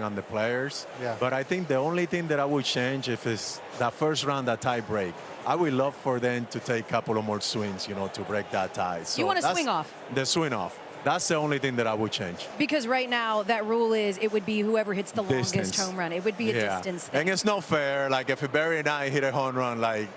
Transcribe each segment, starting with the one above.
depend on the players. Yeah. But I think the only thing that I would change if it's that first round, that tie break, I would love for them to take a couple of more swings, to break that tie. So You want to that's swing off? The swing off. That's the only thing that I would change. Because right now, that rule is it would be whoever hits the longest home run. It would be a distance thing. And it's not fair. Like, if Barry and I hit a home run, like,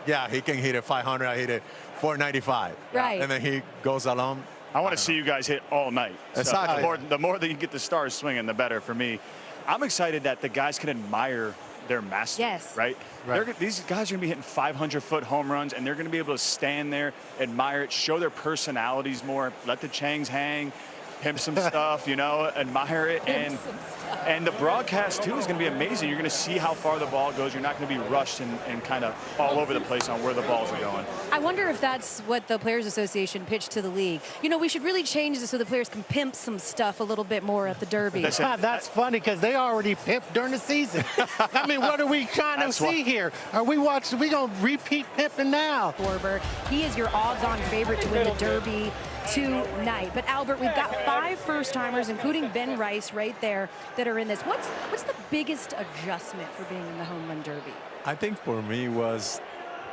yeah, he can hit it 500, I hit it 495. Right. And then he goes along. I want to see you guys hit all night. Exactly. So the more that you get the stars swinging, the better for me. I'm excited that the guys can admire their master. Yes. Right? These guys are going to be hitting 500-foot home runs, and they're going to be able to stand there, admire it, show their personalities more, let the Changs hang, pimp some stuff, admire it. And the broadcast, too, is going to be amazing. You're going to see how far the ball goes. You're not going to be rushed and kind of all over the place on where the balls are going. I wonder if that's what the Players Association pitched to the league. We should really change this so the players can pimp some stuff a little bit more at the Derby. That's funny because they already pimped during the season. I mean, what are we trying to see here? Are we going to repeat pimping now? Schwarber, he is your odds-on favorite to win the Derby tonight. But Albert, we've got 5 first-timers, including Ben Rice right there, that are in this. What's the biggest adjustment for being in the Home Run Derby? I think for me was,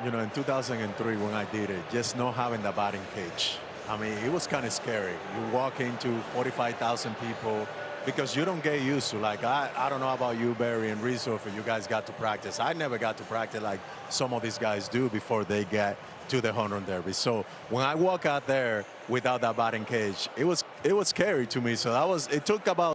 in 2003 when I did it, just not having the batting cage. I mean, it was kind of scary. You walk into 45,000 people because you don't get used to, like, I don't know about you, Barry and Rizzo, if you guys got to practice. I never got to practice like some of these guys do before they get to the Home Run Derby. So when I walk out there without that batting cage, it was scary to me. So it took about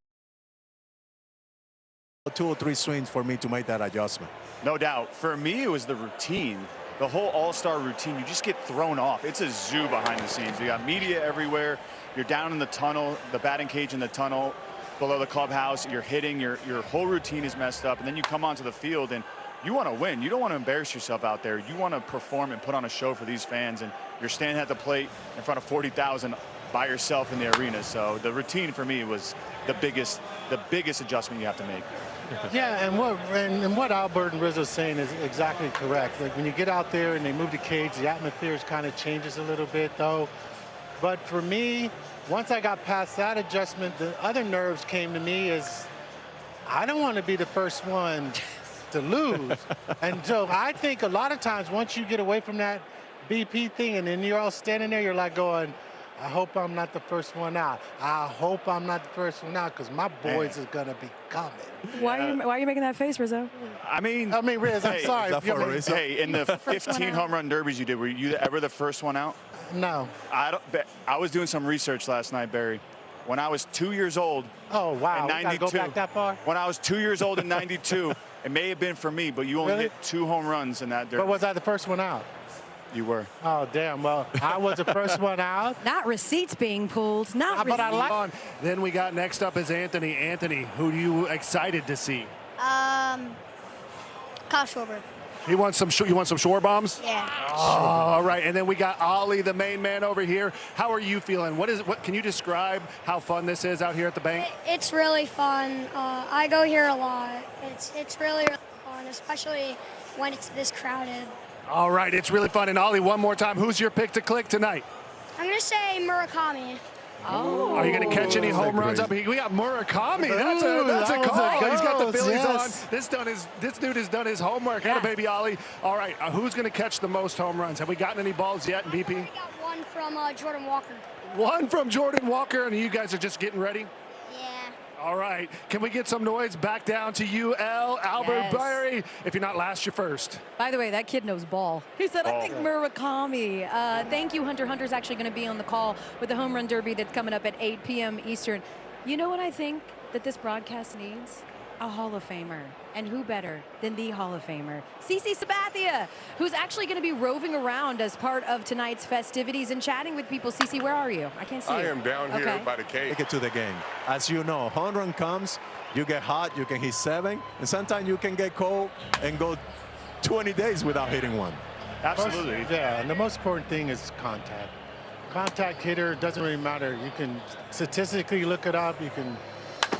2 or 3 swings for me to make that adjustment. No doubt. For me, it was the routine. The whole all-star routine, you just get thrown off. It's a zoo behind the scenes. You got media everywhere. You're down in the tunnel, the batting cage in the tunnel, below the clubhouse. You're hitting. Your whole routine is messed up. And then you come onto the field and you want to win. You don't want to embarrass yourself out there. You want to perform and put on a show for these fans. And you're standing at the plate in front of 40,000 by yourself in the arena. So the routine for me was the biggest adjustment you have to make. Yeah, and what Albert and Rizzo is saying is exactly correct. Like, when you get out there and they move the cage, the atmosphere kind of changes a little bit, though. But for me, once I got past that adjustment, the other nerves came to me is I don't want to be the first one to lose. And so I think a lot of times once you get away from that BP thing and then you're all standing there, you're like going, I hope I'm not the first one out. I hope I'm not the first one out because my boys are going to be coming. Why are you making that face, Rizzo? I mean, Riz, I'm sorry. Hey, in the 15 home run derbies you did, were you ever the first one out? No. I was doing some research last night, Barry. When I was 2 years old. Oh, wow. In 92. Go back that far? When I was 2 years old in 92, it may have been for me, but you only hit 2 home runs in that derby. But was I the first one out? You were. Oh, damn. Well, I was the first one out. Not receipts being pulled. Not But I like. Then we got next up is Anthony. Anthony, who are you excited to see? Kyle Schwarber. You want some shore bombs? Yeah. Oh, all right. And then we got Ollie, the main man over here. How are you feeling? What can you describe how fun this is out here at the bank? It's really fun. I go here a lot. It's really, really fun, especially when it's this crowded. All right, it's really fun. And Ollie, one more time, who's your pick to click tonight? I'm going to say Murakami. Oh. Are you going to catch any home runs up here? We got Murakami. That's a call. He's got the Phillies on. This dude has done his homework. Yeah. Baby Ollie. All right, who's going to catch the most home runs? Have we gotten any balls yet in BP? We got one from Jordan Walker. One from Jordan Walker, and you guys are just getting ready? Yeah. All right. Can we get some noise back down to UL? Albert Barry, if you're not last, you're first. By the way, that kid knows ball. He said, I think Murakami. Thank you, Hunter. Hunter's actually going to be on the call with the Home Run Derby that's coming up at 8 p.m. Eastern. You know what I think that this broadcast needs? A Hall of Famer. And who better than the Hall of Famer, CC Sabathia, who's actually going to be roving around as part of tonight's festivities and chatting with people. CC, where are you? I can't see you. I am down here by the cage. Take it to the game. As you know, home run comes, you get hot, you can hit 7, and sometimes you can get cold and go 20 days without hitting one. Absolutely. Yeah, and the most important thing is contact. Contact hitter, doesn't really matter. You can statistically look it up. You can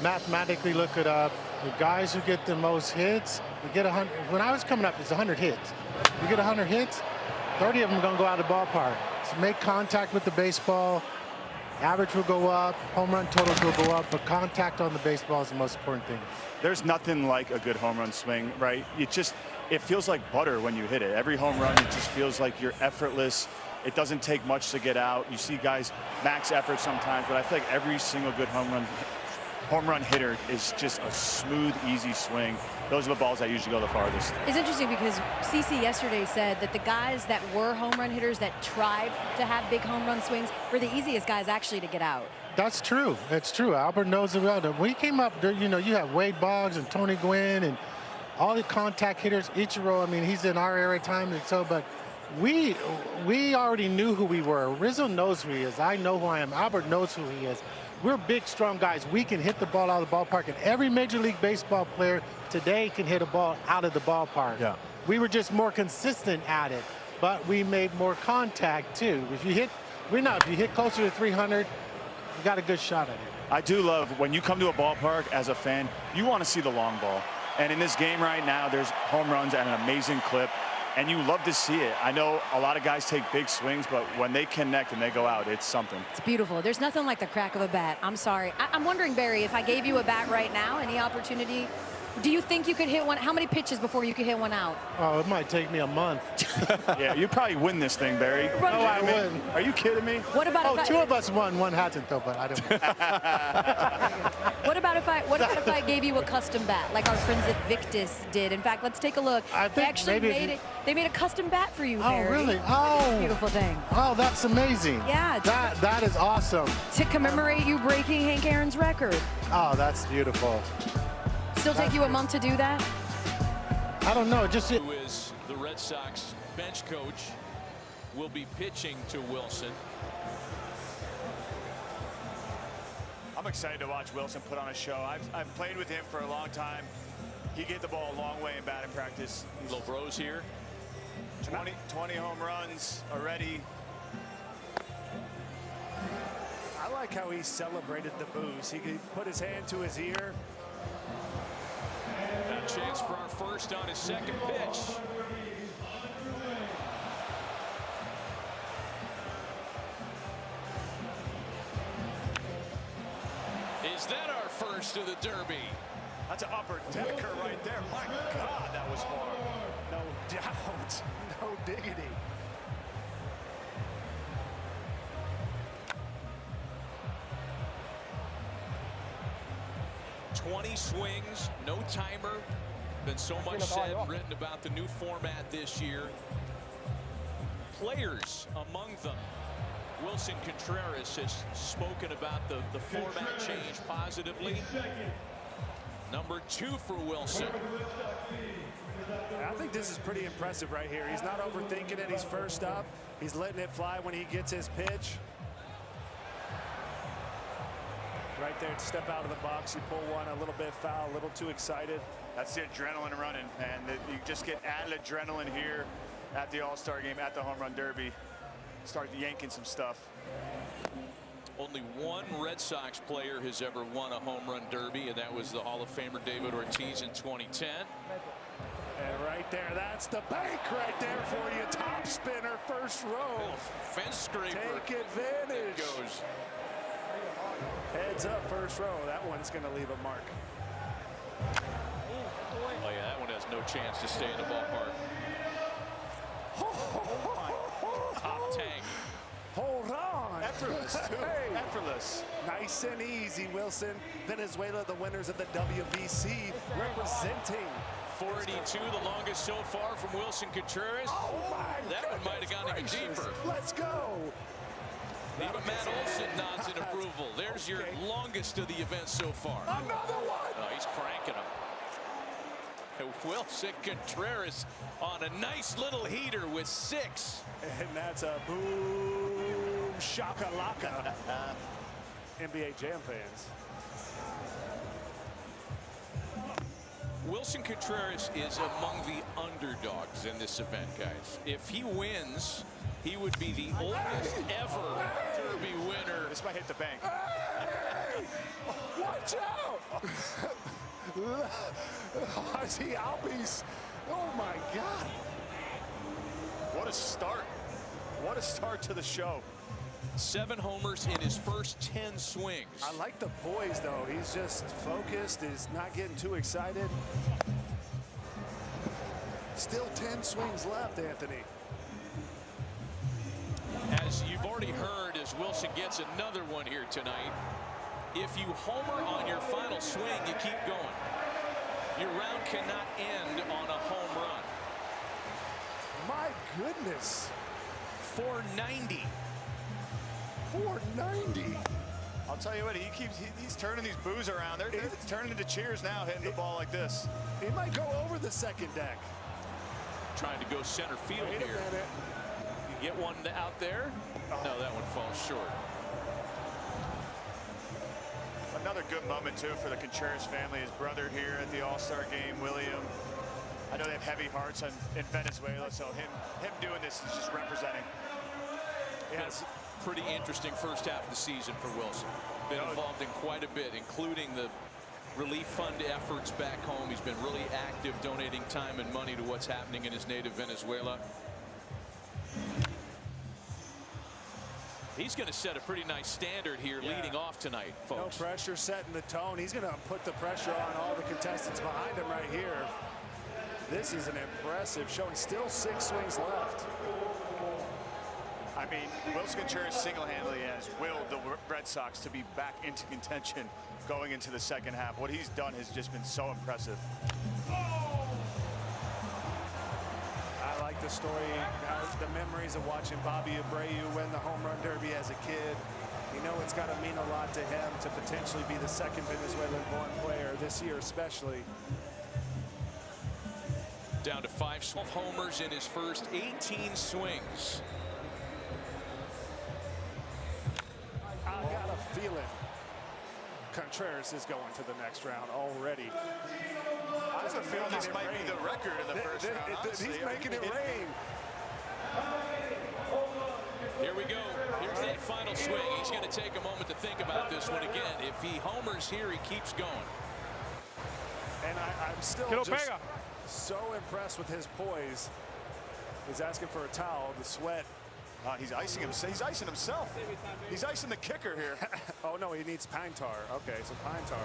mathematically look it up. The guys who get the most hits, you get 100. When I was coming up, it's 100 hits. You get 100 hits, 30 of them are going to go out of the ballpark. So make contact with the baseball Average will go up, home run totals will go up, but contact on the baseball is the most important thing. There's nothing like a good home run swing, right? It feels like butter when you hit it. Every home run, it just feels like you're effortless. It doesn't take much to get out. You see guys max effort sometimes, but I feel like every single good home run hitter is just a smooth, easy swing. Those are the balls that usually go the farthest. It's interesting because CC yesterday said that the guys that were home run hitters that tried to have big home run swings were the easiest guys actually to get out. That's true. It's true. Albert knows it well. When he came up, you know, you have Wade Boggs and Tony Gwynn and all the contact hitters. Ichiro, I mean, he's in our era time and so, but we already knew who we were. Rizzo knows who he is. I know who I am. Albert knows who he is. We're big, strong guys. We can hit the ball out of the ballpark, and every Major League Baseball player today can hit a ball out of the ballpark. Yeah. We were just more consistent at it, but we made more contact too. If you hit closer to 300, you got a good shot at it. I do love when you come to a ballpark as a fan, you want to see the long ball. And in this game right now, there's home runs at an amazing clip. And you love to see it. I know a lot of guys take big swings, but when they connect and they go out, it's something. It's beautiful. There's nothing like the crack of a bat. I'm sorry. I'm wondering, Barry, if I gave you a bat right now, any opportunity, do you think you could hit one? How many pitches before you could hit one out? Oh, it might take me a month. Yeah, you probably win this thing, Barry. No, I wouldn't. Are you kidding me? What about two of us won, one hasn't though, but I don't know. What about if I gave you a custom bat like our friends at Victus did? In fact, let's take a look. I think they actually maybe they made a custom bat for you, Oh, Barry. really? Oh. Beautiful thing. Oh, that's amazing. Yeah. That is awesome. To commemorate you breaking Hank Aaron's record. Oh, that's beautiful. Still take you a month to do that? I don't know. Just Who is the Red Sox bench coach, will be pitching to Wilson. I'm excited to watch Wilson put on a show. I've played with him for a long time. He gave the ball a long way in batting practice. Little Bros here. 20 home runs already. I like how he celebrated the boos. He could put his hand to his ear. A chance for our first on his second pitch. Is that our first of the Derby? That's an upper decker right there. My God, that was far. No doubt. No diggity. "20 swings, no timer." Been so much said and written about the new format this year. Players among them. Wilson Contreras has spoken about the format change positively. Number 2 for Wilson. I think this is pretty impressive right here. He's not overthinking it. He's first up. He's letting it fly when he gets his pitch. Right there, step out of the box. You pull one a little bit foul, a little too excited. That's the adrenaline running, and you just get added adrenaline here at the All-Star game, at the Home Run Derby. Start yanking some stuff. Only one Red Sox player has ever won a home run derby, and that was the Hall of Famer David Ortiz in 2010. And right there, that's the bank right there for you. Top spinner, first row. Fence scraper. Take advantage. It goes. Heads up, first row. That one's going to leave a mark. Oh yeah, that one has no chance to stay in the ballpark. Top tank. Hold on. Effortless, too. Hey. Effortless. Nice and easy, Wilson. Venezuela, the winners of the WBC, representing. 482, the longest so far from Wilson Contreras. Oh my That one might have gone even gracious. deeper. Let's go. Even Matt Olson nods in approval. There's your longest of the event so far. Another one. Oh, he's cranking them. Wilson Contreras on a nice little heater with 6. And that's a boom shakalaka. NBA Jam fans. Wilson Contreras is among the underdogs in this event, guys. If he wins, he would be the oldest ever Derby winner. This might hit the bank. Hey! Watch out! Ozzy Albies. Oh my God. What a start. What a start to the show. 7 homers in his first 10 swings. I like the poise, though. He's just focused. He's not getting too excited. Still 10 swings left, Anthony. As you've already heard, as Wilson gets another one here tonight, if you homer on your final swing, you keep going. Your round cannot end on a home run. My goodness. 490. 490. I'll tell you what, he's turning these boos around. It's turning into cheers now, hitting the ball like this. He might go over the second deck. Trying to go center field Wait a here. minute. You get one out there. No, that one falls short. Another good moment, too, for the Contreras family. His brother here at the All-Star game, William. I know they have heavy hearts in Venezuela, so him doing this is just representing. Yes. Pretty interesting first half of the season for Wilson. Been involved in quite a bit, including the relief fund efforts back home. He's been really active, donating time and money to what's happening in his native Venezuela. He's going to set a pretty nice standard here leading off tonight, folks. No pressure, setting the tone. He's going to put the pressure on all the contestants behind him right here. This is an impressive showing. Still 6 swings left. I mean, Wilson Contreras single-handedly has willed the Red Sox to be back into contention going into the second half. What he's done has just been so impressive. I like the story, the memories of watching Bobby Abreu win the home run derby as a kid. You know it's got to mean a lot to him to potentially be the second Venezuelan-born player this year especially. Down to 5 homers in his first 18 swings. I've got a feeling Contreras is going to the next round already. I have a feeling this might be the record in the first round. Honestly. He's making it rain. Here we go. Here's that final swing. He's going to take a moment to think about this one again. If he homers here, he keeps going. And I'm still just so impressed with his poise. He's asking for a towel. The sweat. He's icing himself. He's icing himself. He's icing the kicker here. Oh no, he needs pine tar. Okay, so pine tar.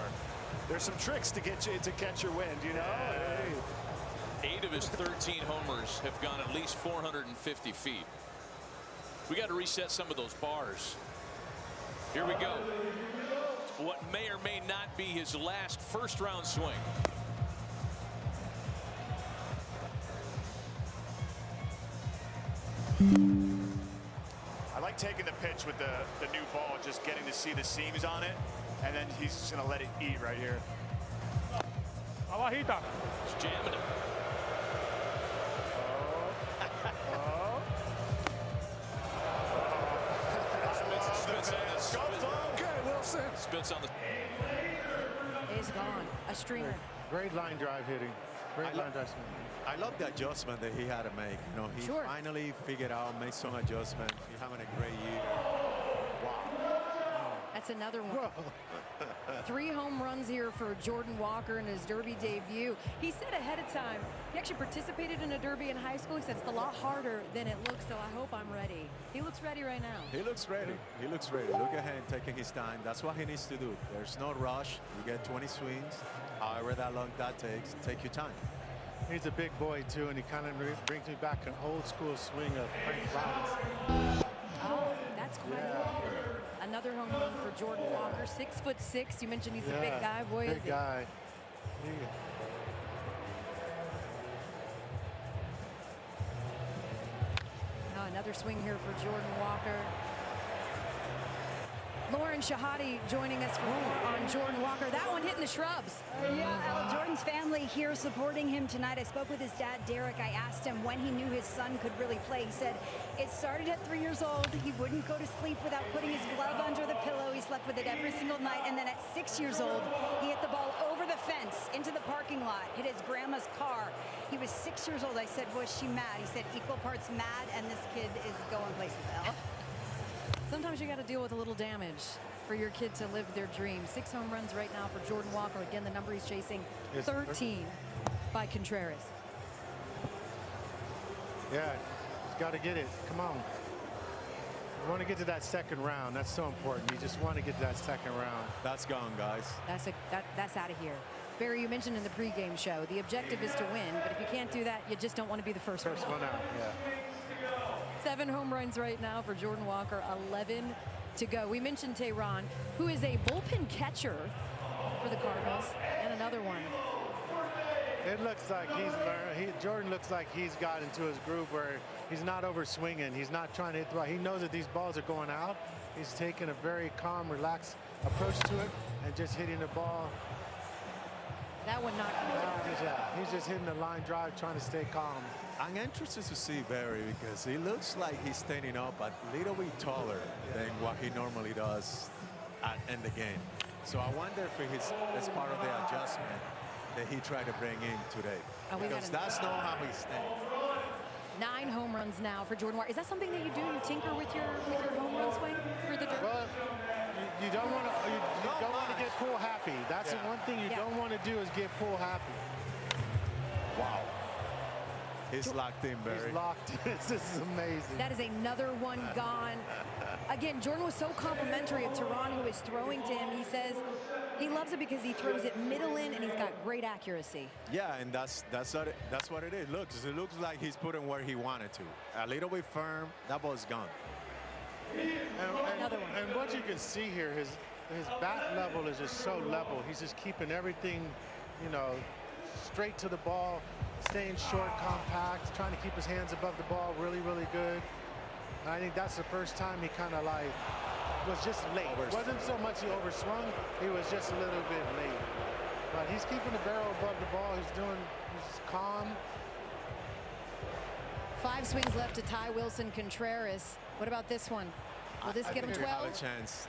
There's some tricks to get you to catch your wind, you know. Hey. 8 of his 13 homers have gone at least 450 feet. We got to reset some of those bars. Here we go. What may or may not be his last first-round swing. I like taking the pitch with the new ball, just getting to see the seams on it, and then he's just going to let it eat right here. Abajita. He's jamming it. Okay, Wilson. Spits on the. He's gone. A streamer. Great line drive hitting. Great line drive swing. I love the adjustment that he had to make. You know, he finally figured out, made some adjustments. He's having a great year. Wow. That's another one. 3 home runs here for Jordan Walker in his Derby debut. He said ahead of time, he actually participated in a Derby in high school. He said it's a lot harder than it looks, so I hope I'm ready. He looks ready right now. He looks ready. He looks ready. Look at him taking his time. That's what he needs to do. There's no rush. You get 20 swings. However that long that takes, take your time. He's a big boy, too, and he kind of brings me back an old school swing of Frank Robbins. Oh, that's quite a another home run for Jordan Walker, 6'6". You mentioned he's a big guy. Boy, big is he. guy. Oh, another swing here for Jordan Walker. Lauren Shahadi joining us for more on Jordan Walker. That one hitting the shrubs. Yeah, Jordan's family here supporting him tonight. I spoke with his dad, Derek. I asked him when he knew his son could really play. He said it started at 3 years old. He wouldn't go to sleep without putting his glove under the pillow. He slept with it every single night. And then at 6 years old, he hit the ball over the fence into the parking lot, hit his grandma's car. He was 6 years old. I said, was she mad? He said, equal parts mad, and this kid is going places. Sometimes you got to deal with a little damage for your kid to live their dream. 6 home runs right now for Jordan Walker. Again, the number he's chasing, 13 by Contreras. Yeah, he's got to get it. Come on. You want to get to that second round. That's so important. You just want to get to that second round. That's gone, guys. That's out of here. Barry, you mentioned in the pregame show, the objective is to win, but if you can't do that, you just don't want to be the first one out. Yeah. 7 home runs right now for Jordan Walker, 11 to go. We mentioned Tehran, who is a bullpen catcher for the Cardinals, and another one. It looks like he's learned. Jordan looks like he's got into his groove where he's not over swinging. He's not trying to hit the ball. He knows that these balls are going out. He's taking a very calm, relaxed approach to it and just hitting the ball. That one not coming down. Yeah, he's just hitting the line drive, trying to stay calm. I'm interested to see Barry because he looks like he's standing up a little bit taller than what he normally does in the game. So I wonder if it's part of the adjustment that he tried to bring in today. Because that's not how he stands. 9 home runs now for Jordan Walker. Is that something that you do? You tinker with your home run swing for the Derby? Well, you don't want to. You don't want to get Poole happy. That's the one thing you don't want to do is get Poole happy. Wow. He's locked in, Barry. He's locked. This is amazing. That is another one gone. Again, Jordan was so complimentary of Tehran, who is throwing to him. He says he loves it because he throws it middle in, and he's got great accuracy. Yeah, and that's what it is. It looks like he's putting where he wanted to. A little bit firm. That ball's gone. Another one. And what you can see here, his bat level is just so level. He's just keeping everything, straight to the ball, staying short, compact, trying to keep his hands above the ball really, really good. And I think that's the first time he kind of was just late. It wasn't so much he overswung, he was just a little bit late. But he's keeping the barrel above the ball. He's calm. 5 swings left to tie Wilson Contreras. What about this one? Will this get him 12? Have a chance.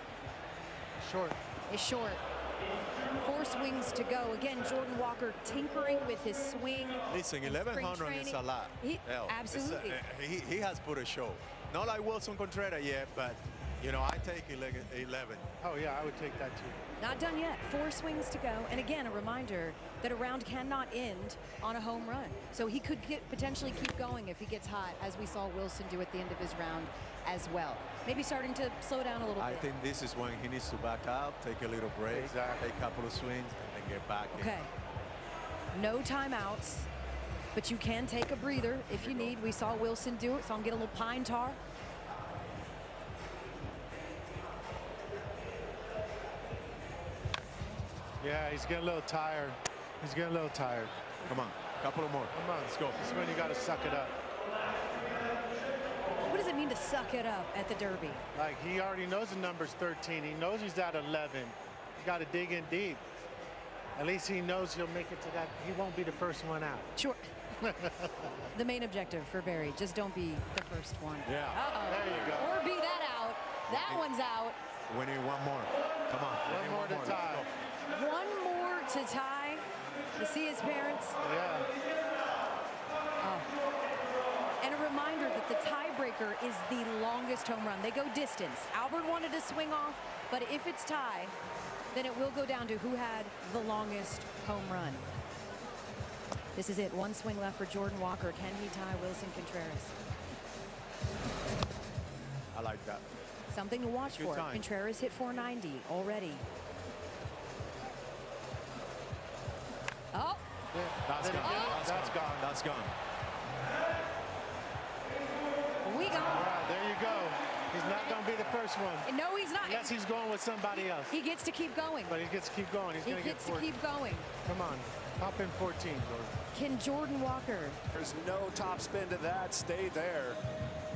Short. Is short. 4 swings to go. Again, Jordan Walker tinkering with his swing. Listen, 1100 is a lot. Absolutely. He has put a show. Not like Wilson Contreras yet, but I take 11. Oh yeah, I would take that too. Not done yet. 4 swings to go. And again, a reminder that a round cannot end on a home run. So he could potentially keep going if he gets hot, as we saw Wilson do at the end of his round as well. Maybe starting to slow down a little bit. I think this is when he needs to back out, take a little break, take a couple of swings, and then get back in. Okay. No timeouts, but you can take a breather if you need. We saw Wilson do it, so I'm getting a little pine tar. Yeah, he's getting a little tired. He's getting a little tired. Come on, a couple of more. Come on, let's go. This is when you got to suck it up. What does it mean to suck it up at the Derby? Like, he already knows the number's 13. He knows he's at 11. You got to dig in deep. At least he knows he'll make it to that. He won't be the first one out. Sure. The main objective for Barry, just don't be the first one. Yeah. Uh-oh. There you go. Or be that out. That one's out. We need one more. Come on. One more to tie. One more to tie. You see his parents? Yeah. Oh. And a reminder that the tiebreaker is the longest home run. They go distance. Albert wanted to swing off, but if it's tie, then it will go down to who had the longest home run. This is it. 1 swing left for Jordan Walker. Can he tie Wilson Contreras? I like that. Something to watch Good for. time. Contreras hit 490 already. Oh. That's gone. Oh. That's gone. That's gone. We go. All right, there you go. He's not going to be the first one. No, he's not. Unless he's going with somebody else. He gets to keep going. But he gets to keep going. He's He going to get gets to 14. keep going. Come on. Hop in 14, Jordan. Can Jordan Walker? There's no top spin to that. Stay there.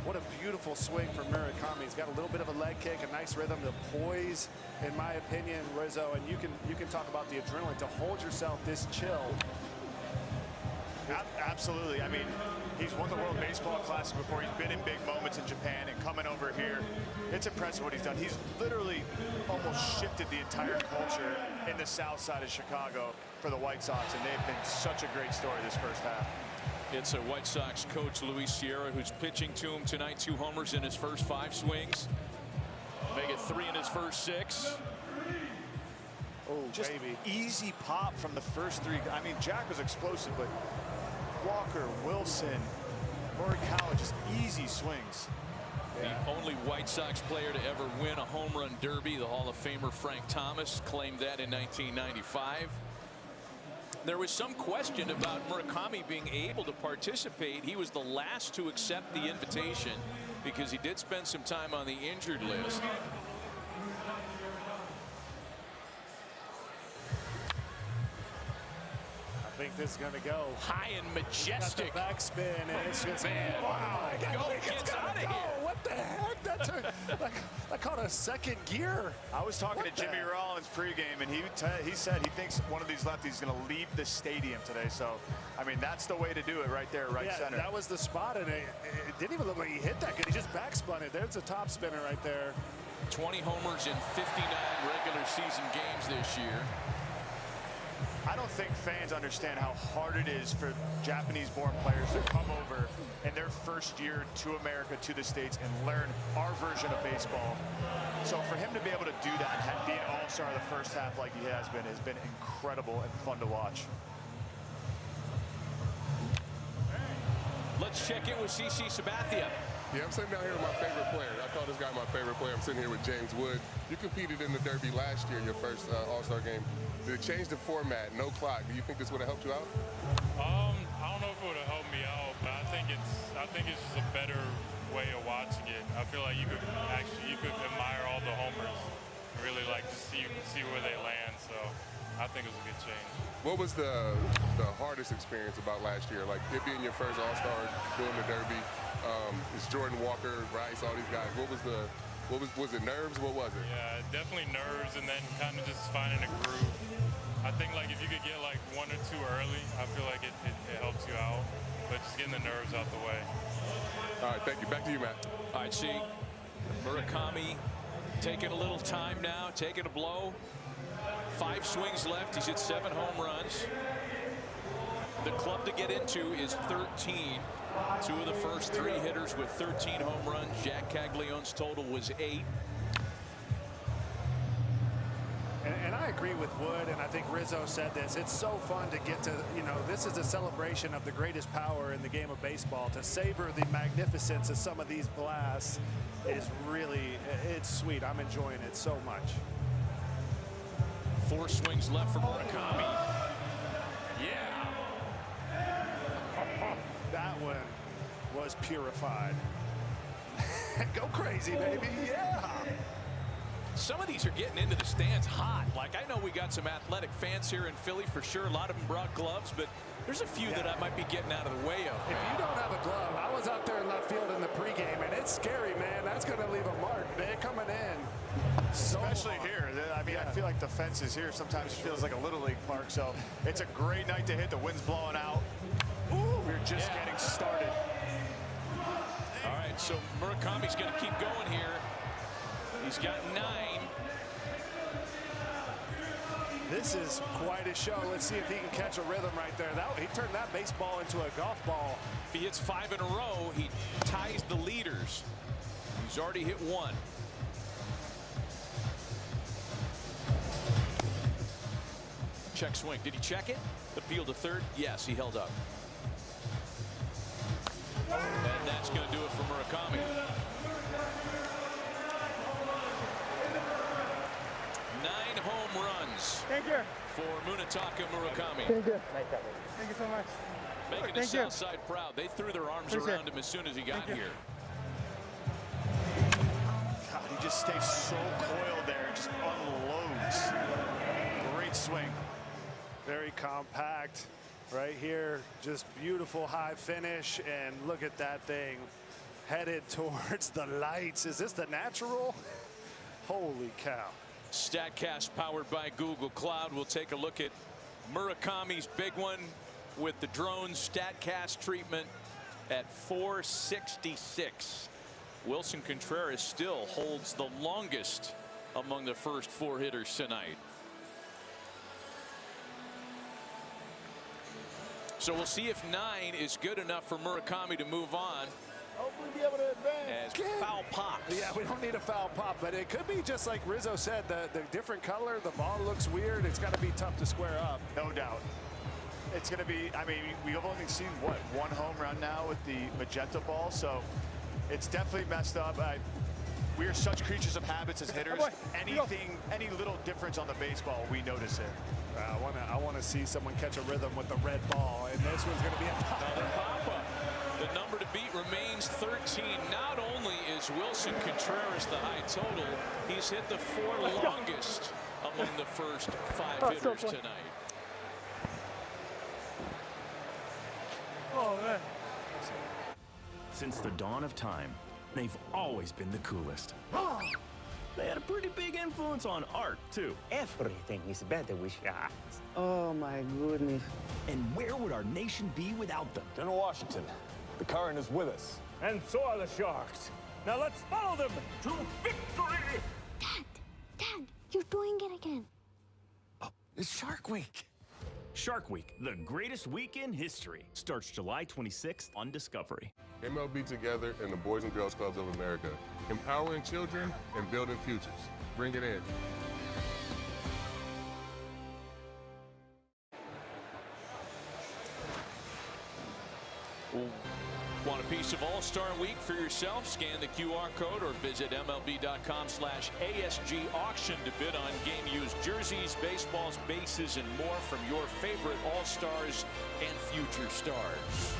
What a beautiful swing from Murakami. He's got a little bit of a leg kick, a nice rhythm, the poise, in my opinion, Rizzo. And you can talk about the adrenaline to hold yourself this chill. Absolutely. I mean, he's won the World Baseball Classic before. He's been in big moments in Japan, and coming over here, it's impressive what he's done. He's literally almost shifted the entire culture in the south side of Chicago for the White Sox, and they've been such a great story this first half. It's a White Sox coach, Luis Sierra, who's pitching to him tonight. 2 homers in his first 5 swings. Make it 3 in his first 6. Oh, just baby. Easy pop from the first 3. I mean, Jack was explosive, but Walker, Wilson, Morikawa, just easy swings. The only White Sox player to ever win a home run derby, the Hall of Famer Frank Thomas claimed that in 1995. There was some question about Murakami being able to participate. He was the last to accept the invitation because he did spend some time on the injured list. I think this is going to go high and majestic. Backspin, and it's just wow. Gets out of here. What the heck? That took I caught a second gear. I was talking to Jimmy Rollins pregame, and he said he thinks one of these lefties is going to leave the stadium today. So, I mean, that's the way to do it right there, right center. That was the spot, and it didn't even look like he hit that good. He just backspun it. There's a top spinner right there. 20 homers in 59 regular season games this year. I don't think fans understand how hard it is for Japanese-born players to come over in their first year to America, to the States, and learn our version of baseball. So for him to be able to do that and be an all-star the first half like he has been incredible and fun to watch. Let's check in with CC Sabathia. Yeah, I'm sitting down here with my favorite player. I call this guy my favorite player. I'm sitting here with James Wood. You competed in the Derby last year in your first All-Star game. Did it change the format? No clock. Do you think this would have helped you out? I don't know if it would have helped me out, but I think it's just a better way of watching it. I feel like you could admire all the homers, really like to see where they land. So I think it was a good change. What was the hardest experience about last year? Like it being your first All-Star doing the Derby. It's Jordan Walker, Rice, all these guys. Was it nerves? What was it? Yeah, definitely nerves, and then kind of just finding a groove. I think like if you could get like one or two early, I feel like it helps you out. But just getting the nerves out the way. All right, thank you. Back to you, Matt. All right, see, Murakami taking a little time now, taking a blow. 5 swings left. He's hit 7 home runs. The club to get into is 13. 2 of the first 3 hitters with 13 home runs. Jack Caglione's total was 8. And I agree with Wood, and I think Rizzo said this. It's so fun to get to, this is a celebration of the greatest power in the game of baseball. To savor the magnificence of some of these blasts is really, it's sweet. I'm enjoying it so much. 4 swings left for Murakami. Yeah. That one was purified. Go crazy, baby. Yeah. Some of these are getting into the stands hot. Like, I know we got some athletic fans here in Philly for sure. A lot of them brought gloves, but there's a few that I might be getting out of the way of. If you don't have a glove, I was out there in left field in the pregame, and it's scary, man. That's going to leave a mark. They're coming in. Especially here. I mean, I feel like the fences here sometimes feels like a Little League park. So it's a great night to hit. The wind's blowing out. We're just getting started. All right, so Murakami's going to keep going here. He's got 9. This is quite a show. Let's see if he can catch a rhythm right there. He turned that baseball into a golf ball. If he hits 5 in a row, he ties the leaders. He's already hit 1. Check swing. Did he check it? Appeal to third? Yes, he held up. And that's going to do it for Murakami. 9 home runs. Thank you. For Munetaka Murakami. Thank you. Thank you so much. Making the South Side proud. They threw their arms around him as soon as he got here. God, he just stays so coiled there and just unloads. Great swing. Very compact right here. Just beautiful high finish, and look at that thing headed towards the lights. Is this the natural? Holy cow. StatCast powered by Google Cloud. We'll take a look at Murakami's big one with the drone StatCast treatment at 466. Wilson Contreras still holds the longest among the first 4 hitters tonight. So we'll see if 9 is good enough for Murakami to move on. Hopefully be able to advance. As foul pops. Yeah, we don't need a foul pop, but it could be just like Rizzo said, the different color, the ball looks weird. It's got to be tough to square up. No doubt. It's going to be, I mean, we've only seen, what, 1 home run now with the magenta ball. So It's definitely messed up. We are such creatures of habits as hitters. Any little difference on the baseball, we notice it. I want to see someone catch a rhythm with the red ball, and this one's going to be a pop-up. The number to beat remains 13. Not only is Wilson Contreras the high total, he's hit the 4 longest among the first 5 hitters tonight. Oh, man. Since the dawn of time, they've always been the coolest. They had a pretty big influence on art, too. Everything is better with sharks. Oh, my goodness. And where would our nation be without them? General Washington, the current is with us. And so are the sharks. Now let's follow them to victory! Dad, you're doing it again. Oh, it's Shark Week. Shark Week, the greatest week in history, starts July 26th on Discovery. MLB Together and the Boys and Girls Clubs of America, empowering children and building futures. Bring it in. Want a piece of All-Star Week for yourself? Scan the QR code or visit MLB.com/ASG auction to bid on game used jerseys, baseballs, bases, and more from your favorite All-Stars and future stars.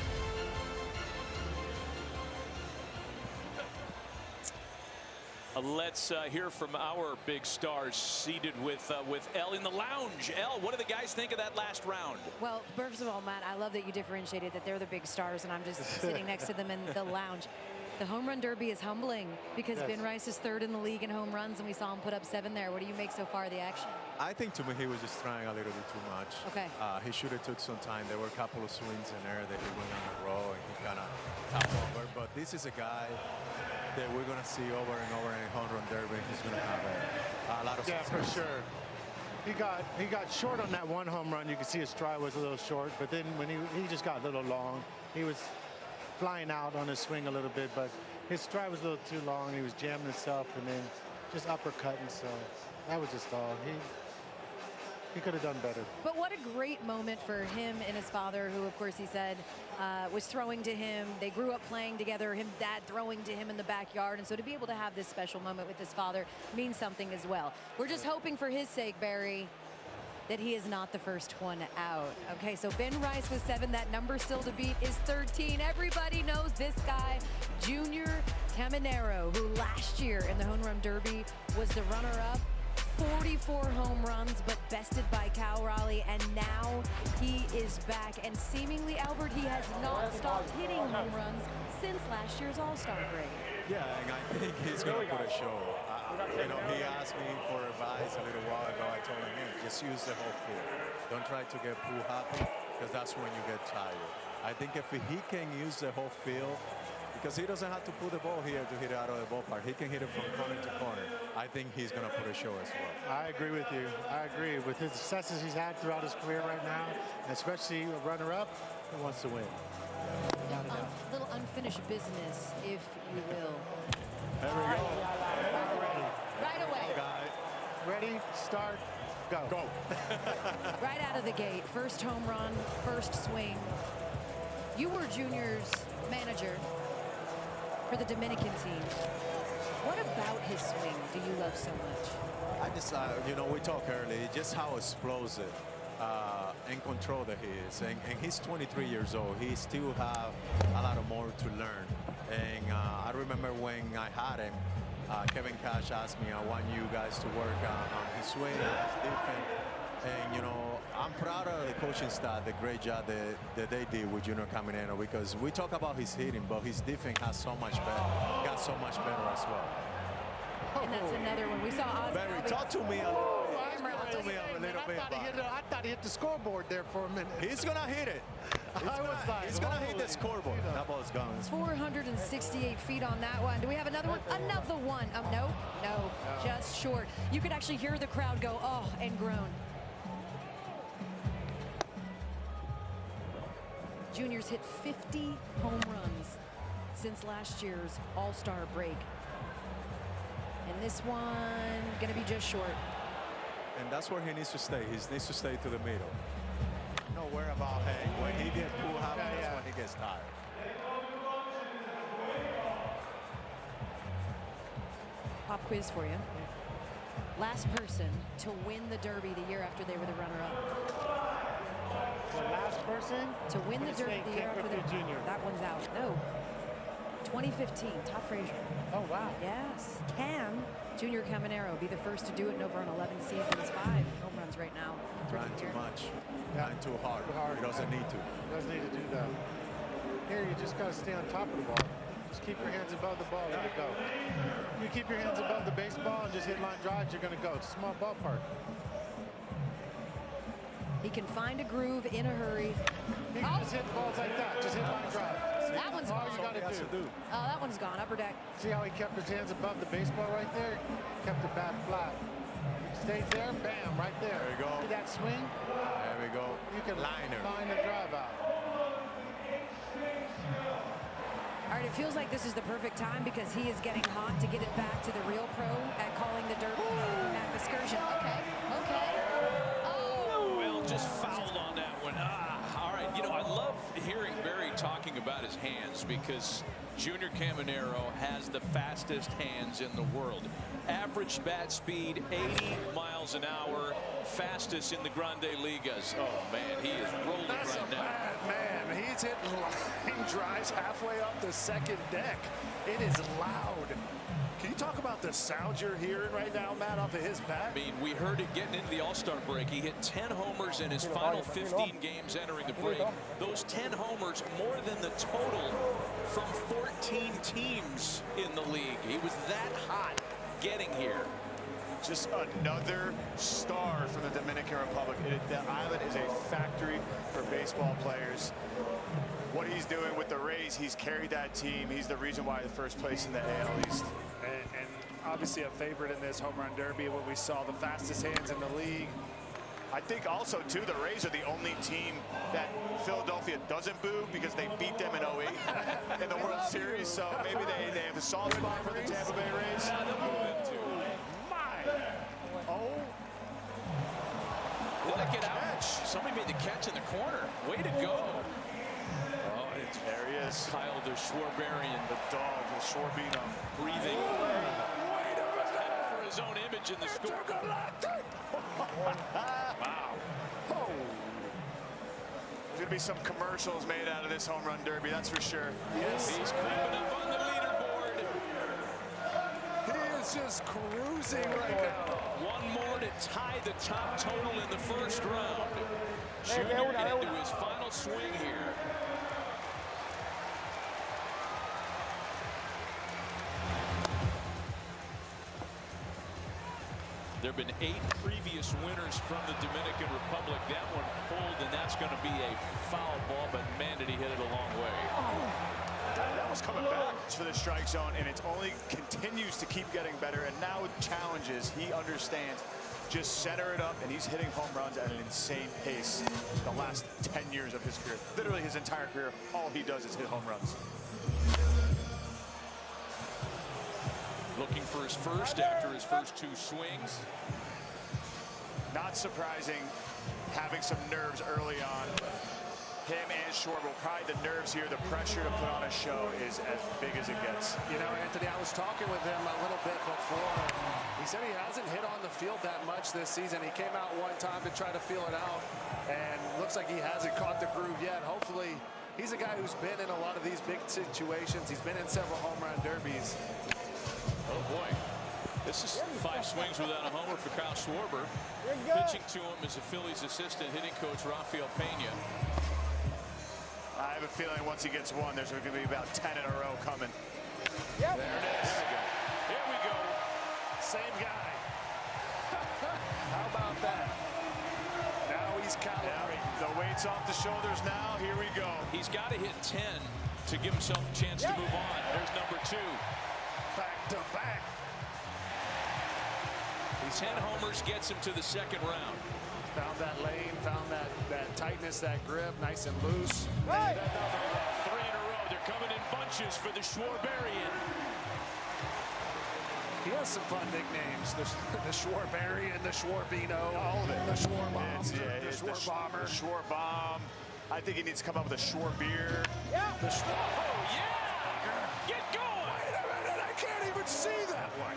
Let's hear from our big stars seated with Elle in the lounge. Elle, what do the guys think of that last round? Well, first of all, Matt, I love that you differentiated that they're the big stars and I'm just sitting next to them in the lounge. The home run derby is humbling because Ben Rice is 3rd in the league in home runs and we saw him put up 7 there. What do you make so far of the action? I think to me he was just trying a little bit too much. Okay. He should have took some time. There were a couple of swings in there that he went on a row and he kind of topped over. But this is a guy that we're going to see over and over in home run derby. He's going to have a lot of success. Yeah, for sure. He got short on that one home run. You can see his stride was a little short, but then when he just got a little long, he was flying out on his swing a little bit, but his stride was a little too long. He was jamming himself and then just uppercutting. So that was just all. He could have done better. But what a great moment for him and his father, who, of course, he said was throwing to him. They grew up playing together, him dad throwing to him in the backyard. And so to be able to have this special moment with his father means something as well. We're just hoping for his sake, Barry, that he is not the first one out. Okay, so Ben Rice with 7. That number still to beat is 13. Everybody knows this guy, Junior Caminero, who last year in the home run derby was the runner-up. 44 home runs, but bested by Cal Raleigh, and now he is back. And seemingly, Albert, he has not stopped hitting home runs since last year's All-Star break. Yeah, and I think he's going to put a show. You know, he asked me for advice a little while ago. I told him, hey, just use the whole field. Don't try to get too happy, because that's when you get tired. I think if he can use the whole field, because he doesn't have to put the ball here to hit it out of the ballpark. He can hit it from corner to corner. I think he's going to put a show as well. I agree with you. I agree. With his successes he's had throughout his career right now, especially a runner-up, he wants to win. Little unfinished business, if you will. There we go. Right away. Ready, start, go. Go. Right out of the gate. First home run, first swing. You were Junior's manager for the Dominican team. What about his swing do you love so much? I just, you know, we talked earlier, just how explosive and control that he is. And he's 23 years old. He still have a lot of more to learn. And I remember when I had him, Kevin Cash asked me, I want you guys to work on his swing, his defense. And, you know, I'm proud of the coaching staff, the great job that they did with Junior Caminero, because we talk about his hitting, but his defense has so much better, got so much better as well. And that's another one. We saw Barry, talk to me a little bit. I thought he hit the scoreboard there for a minute. He's going to hit it. He's going to hit the scoreboard. That ball's gone. 468 feet on that one. Do we have another one? Another one. No, just short. You could actually hear the crowd go, oh, and groan. Junior's hit 50 home runs since last year's All-Star break. And this one going to be just short. And that's where he needs to stay. He needs to stay to the middle. No worry about, hey, when he gets too high, that's when he gets tired. Pop quiz for you. Last person to win the Derby the year after they were the runner-up. The last person to win the Derby the year after they Jr. That one's out. No. 2015, Todd Frazier. Oh, wow. Yes. Can Junior Caminero be the first to do it in over an 11 seasons? 5 home runs right now. Trying too much. Trying too hard. He doesn't need to. He doesn't need to do that. Here, you just got to stay on top of the ball. Just keep your hands above the ball, let it go. You keep your hands above the baseball and just hit line drives, you're going to go. It's a small ballpark. He can find a groove in a hurry. He can just hit balls like that. Just hit line drive. That one's all gone. you got to do. Oh, that one's gone. Upper deck. See how he kept his hands above the baseball right there? Kept the bat flat. Stayed there, bam, right there. There you go. See that swing? There we go. You can Liner. line the drive out. All right, it feels like this is the perfect time because he is getting hot to get it back to the real pro at calling the Derby Mac excursion. Okay. Oh. Well, just fouled on that one. All right. You know, I love hearing Barry talking about his hands because Junior Caminero has the fastest hands in the world. Average bat speed 80 miles an hour, fastest in the Grande Ligas. Oh man, he is rolling That's right a now. bad man. He's hitting line drives halfway up the second deck. It is loud. Can you talk about the sound you're hearing right now, Matt, off of his bat? I mean, we heard it getting into the All-Star break. He hit 10 homers in his final 15 games entering the break. Those 10 homers more than the total from 14 teams in the league. He was that hot getting here. Just another star from the Dominican Republic. The island is a factory for baseball players. What he's doing with the Rays, he's carried that team. He's the reason why the first place in the AL East. And obviously a favorite in this home run derby. What we saw, the fastest hands in the league. I think also, too, the Rays are the only team that Philadelphia doesn't boo because they beat them in 08 in the World Series. So maybe they have a soft spot for the Tampa Bay Rays. Oh. Did that get out? Somebody made the catch in the corner. Way to go. Oh, it's there he is. Kyle the Schwarberian. The dog, the Schwarbino. Breathing. For his own image in the score. Wow. Oh. There's going to be some commercials made out of this home run derby, that's for sure. Yes. He's creeping up on the leaderboard. He is just cruising right now. One more to tie the top total in the first round. Junior into his final swing here. There have been 8 previous winners from the Dominican Republic. That one pulled, and that's going to be a foul ball, but man, did he hit it a long way. That was coming back for the strike zone, and it only continues to keep getting better. And now with challenges, he understands. Just center it up, and he's hitting home runs at an insane pace the last 10 years of his career. Literally his entire career, all he does is hit home runs. Looking for his first after his first 2 swings. Not surprising, having some nerves early on. Him and Schwarber, probably the nerves here, the pressure to put on a show is as big as it gets. You know, Anthony, I was talking with him a little bit before. He said he hasn't hit on the field that much this season. He came out one time to try to feel it out, and looks like he hasn't caught the groove yet. Hopefully, he's a guy who's been in a lot of these big situations. He's been in several home run derbies. Oh boy, this is 5 swings without a homer for Kyle Schwarber. Pitching to him is the Phillies assistant hitting coach Rafael Pena. I have a feeling once he gets one, there's going to be about 10 in a row coming. Yep. There it is. Here we go. Same guy. How about that? Now he's calibrating. The weight's off the shoulders now. Here we go. He's got to hit 10 to give himself a chance to move on. There's number 2. Back to back. He's 10 homers, gets him to the second round. Found that lane, found that tightness, that grip, nice and loose. Right. 3 in a row. They're coming in bunches for the Schwarberian. He has some fun nicknames. The Schwarberian, the Schwarbino, all of it. The Schwarbomb, the Schwarbomber. The Schwarbomb. I think he needs to come up with a Schwarbeer. Yeah. The Oh, yeah! Get going! Wait a minute, I can't even see that one.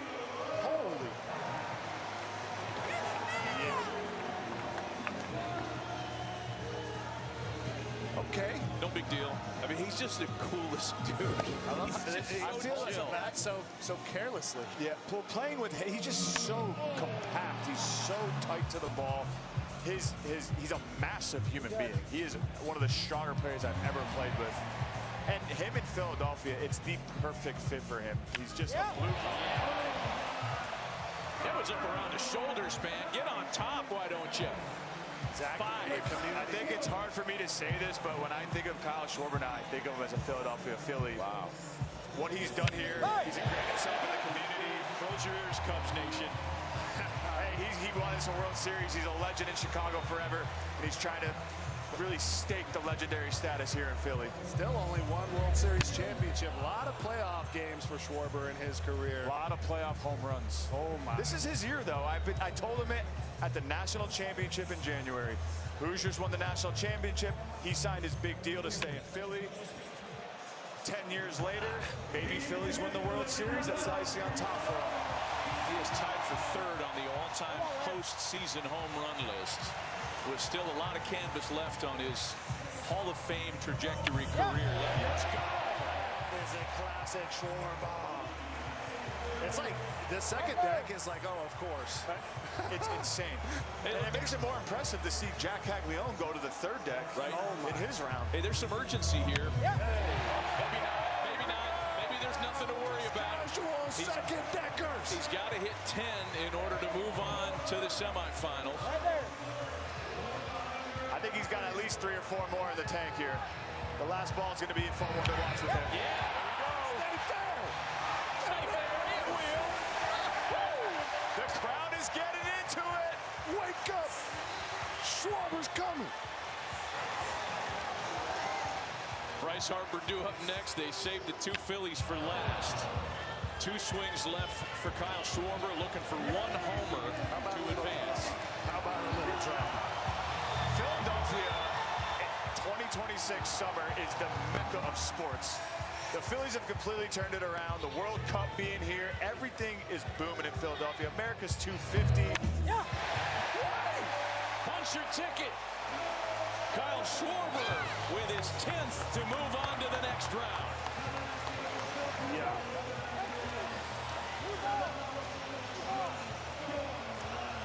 Okay. No big deal. I mean, he's just the coolest dude. I feel like so carelessly. Yeah, playing with him, he's just so compact. He's so tight to the ball. He's a massive human being. He is one of the stronger players I've ever played with. And him in Philadelphia, it's the perfect fit for him. He's just a blue collar. That was up around the shoulders, man. Get on top, why don't you? Exactly. I think it's hard for me to say this, but when I think of Kyle Schwarber now, I think of him as a Philadelphia Philly. Wow. What he's done here, he's ingrained himself in the community. Close your ears, Cubs Nation. Hey, he won us a World Series. He's a legend in Chicago forever, and he's trying to really stake the legendary status here in Philly. Still only one World Series championship. A lot of playoff games for Schwarber in his career. A lot of playoff home runs. Oh my. This is his year, though. I told him it at the national championship in January. Hoosiers won the national championship. He signed his big deal to stay in Philly. 10 years later, maybe Phillies win the World Series. That's icing on top for him. He is tied for third on the all-time postseason home run list, with still a lot of canvas left on his Hall of Fame trajectory career. Let's go. That is a classic Schwarber. It's like the second deck is like, oh, of course. It's insane. And it makes it more impressive to see Jack Caglione go to the third deck in his round. Hey, there's some urgency here. Maybe not. Maybe not. Maybe there's nothing to worry about. Second deckers. He's got to hit 10 in order to move on to the semifinals. I think he's got at least 3 or 4 more in the tank here. The last ball is going to be a fun one to watch with him. Yeah. The crowd is getting into it. Wake up. Schwarber's coming. Bryce Harper due up next. They saved the 2 Phillies for last. 2 swings left for Kyle Schwarber, looking for 1 homer to advance. How about a little drop? Philadelphia 2026 summer is the mecca of sports. The Phillies have completely turned it around. The World Cup being here, everything is booming in Philadelphia. America's 250. Yeah. Punch your ticket. Kyle Schwarber with his 10th to move on to the next round. Yeah.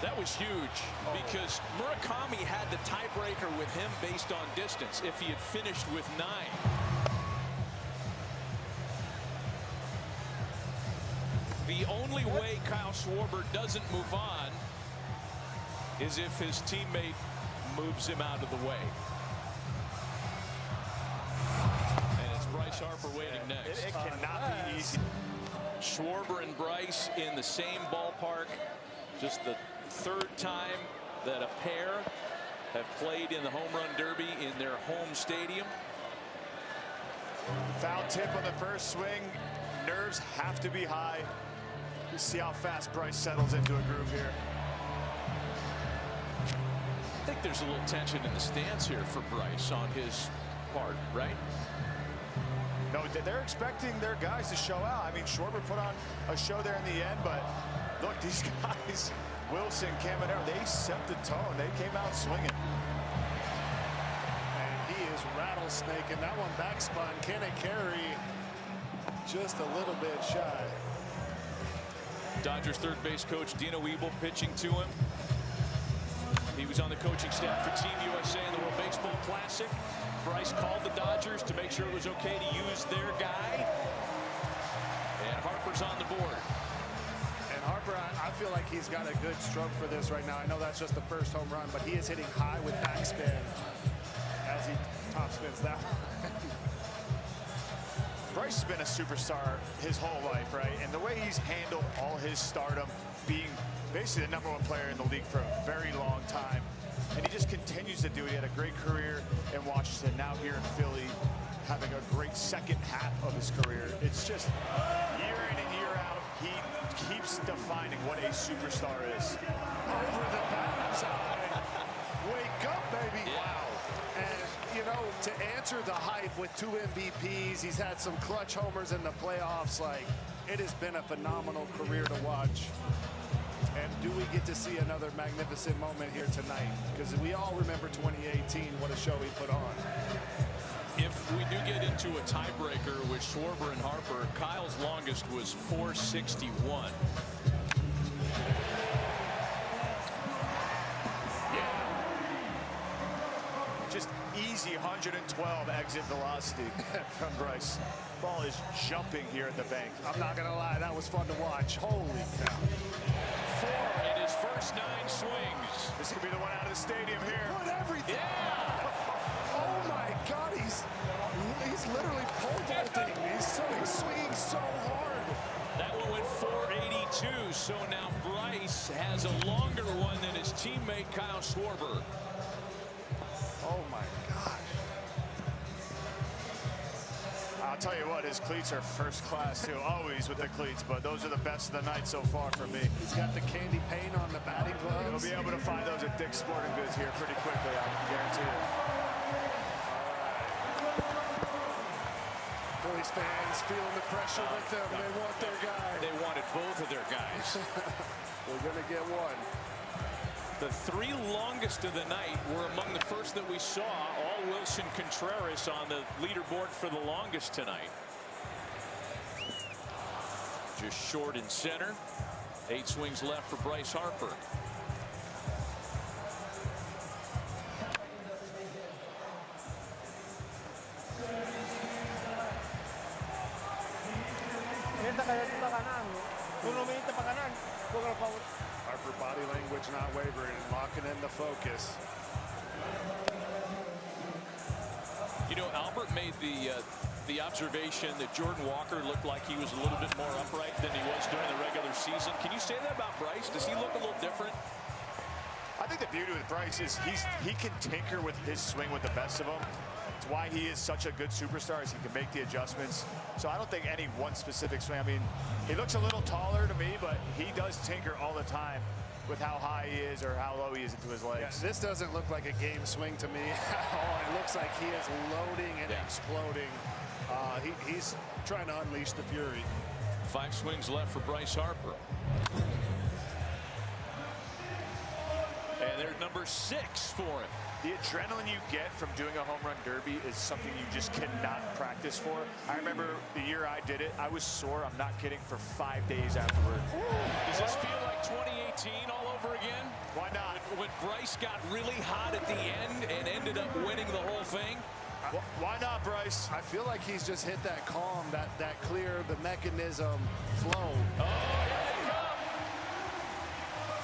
That was huge because Murakami had the tiebreaker with him based on distance if he had finished with 9. The only way Kyle Schwarber doesn't move on is if his teammate moves him out of the way. And it's Bryce Harper waiting next. It cannot be easy. Schwarber and Bryce in the same ballpark. Just the 3rd time that a pair have played in the home run derby in their home stadium. Foul tip on the first swing. Nerves have to be high. You see how fast Bryce settles into a groove here. I think there's a little tension in the stands here for Bryce on his part, right? No, they're expecting their guys to show out. I mean, Schwarber put on a show there in the end, but look, these guys, Wilson, Caminero, they set the tone. They came out swinging. And he is rattlesnaking that one backspun. Can it carry just a little bit shy? Dodgers third base coach Dino Ebel pitching to him. He was on the coaching staff for Team USA in the World Baseball Classic. Bryce called the Dodgers to make sure it was okay to use their guy. And Harper's on the board. And Harper, I feel like he's got a good stroke for this right now. I know that's just the first home run, but he is hitting high with backspin as he top spins that one. Bryce has been a superstar his whole life, right? And the way he's handled all his stardom, being basically the #1 player in the league for a very long time. And he just continues to do it. He had a great career in Washington, now here in Philly, having a great second half of his career. It's just year in and year out, he keeps defining what a superstar is. Over the batter's eye. Wake up, baby. Yeah. Wow. And, you know, to answer the hype with 2 MVPs, he's had some clutch homers in the playoffs. Like, it has been a phenomenal career to watch. And do we get to see another magnificent moment here tonight? Because we all remember 2018, what a show he put on. If we do get into a tiebreaker with Schwarber and Harper, Kyle's longest was 461. Just easy 112 exit velocity from Bryce. Ball is jumping here at the bank. I'm not going to lie, that was fun to watch. Holy cow. 4 in his first 9 swings. This could be the one out of the stadium here. Put everything. Yeah. Oh my God, he's literally pole vaulting. He's swinging so hard. That one went 482. So now Bryce has a longer one than his teammate Kyle Schwarber. Oh my gosh. I'll tell you what, his cleats are first class too, always with the cleats, but those are the best of the night so far for me. He's got the candy paint on the batting gloves. He'll be able to find those at Dick's Sporting Goods here pretty quickly, I can guarantee it. Phillies fans feeling the pressure with them. They want their guy. They wanted both of their guys. We're going to get one. The 3 longest of the night were among the first that we saw. All Wilson Contreras on the leaderboard for the longest tonight. Just short in center. 8 swings left for Bryce Harper. Harper body language not wavering, locking in the focus. You know, Albert made the observation that Jordan Walker looked like he was a little bit more upright than he was during the regular season. Can you say that about Bryce? Does he look a little different? I think the beauty with Bryce is he can tinker with his swing with the best of them. It's why he is such a good superstar, is he can make the adjustments. So I don't think any one specific swing. I mean, he looks a little taller to me, but he does tinker all the time with how high he is or how low he is into his legs. Yeah, this doesn't look like a game swing to me at all. It looks like he is loading and exploding. He's trying to unleash the fury. 5 swings left for Bryce Harper. And there's number 6 for him. The adrenaline you get from doing a home run derby is something you just cannot practice for. I remember the year I did it, I was sore, I'm not kidding, for 5 days afterward. Does this feel like 2018 all over again? Why not? When Bryce got really hot at the end and ended up winning the whole thing? Why not, Bryce? I feel like he's just hit that calm, that clear, the mechanism flow. Oh, here they come.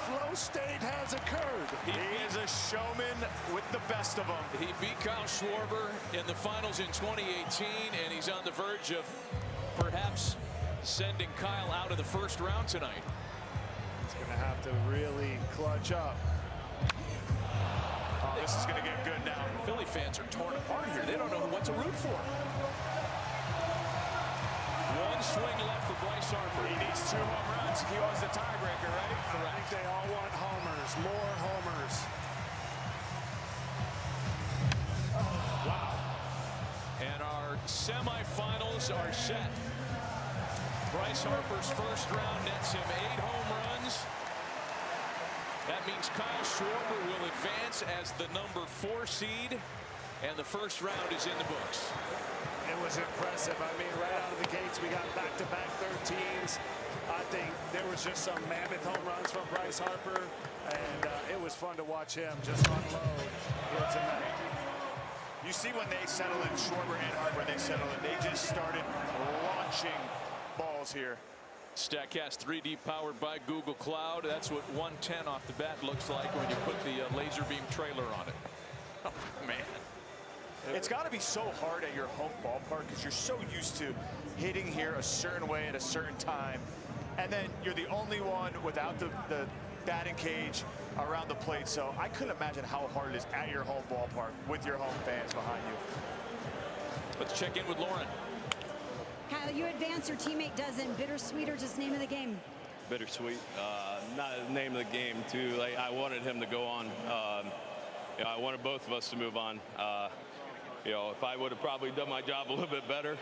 Flow state has occurred. He is a showman with the best of them. He beat Kyle Schwarber in the finals in 2018, and he's on the verge of perhaps sending Kyle out of the first round tonight. He's going to have to really clutch up. Oh, this is going to get good now. Philly fans are torn apart here. They don't know what to root for. 1 swing left for Bryce Harper. He needs 2 home runs. He was the tiebreaker, right? I think they all want homers, more homers. Wow. And our semifinals are set. Bryce Harper's first round nets him 8 home runs. That means Kyle Schwarber will advance as the number 4 seed, and the first round is in the books. It was impressive. I mean, right out of the gates, we got back-to-back 13s. I think there was just some mammoth home runs from Bryce Harper, and it was fun to watch him just unload here tonight. You see when they settle in, Schwarber and Harper, they settle in. They just started launching balls here. StatCast 3D powered by Google Cloud. That's what 110 off the bat looks like when you put the laser beam trailer on it. Oh, man. It's got to be so hard at your home ballpark because you're so used to hitting here a certain way at a certain time. And then you're the only one without the batting cage around the plate. So I couldn't imagine how hard it is at your home ballpark with your home fans behind you. Let's check in with Lauren. Kyle, you advance, your teammate doesn't. Bittersweet or just name of the game? Bittersweet. Not the name of the game, too. Like, I wanted him to go on. You know, I wanted both of us to move on. You know, if I would have probably done my job a little bit better,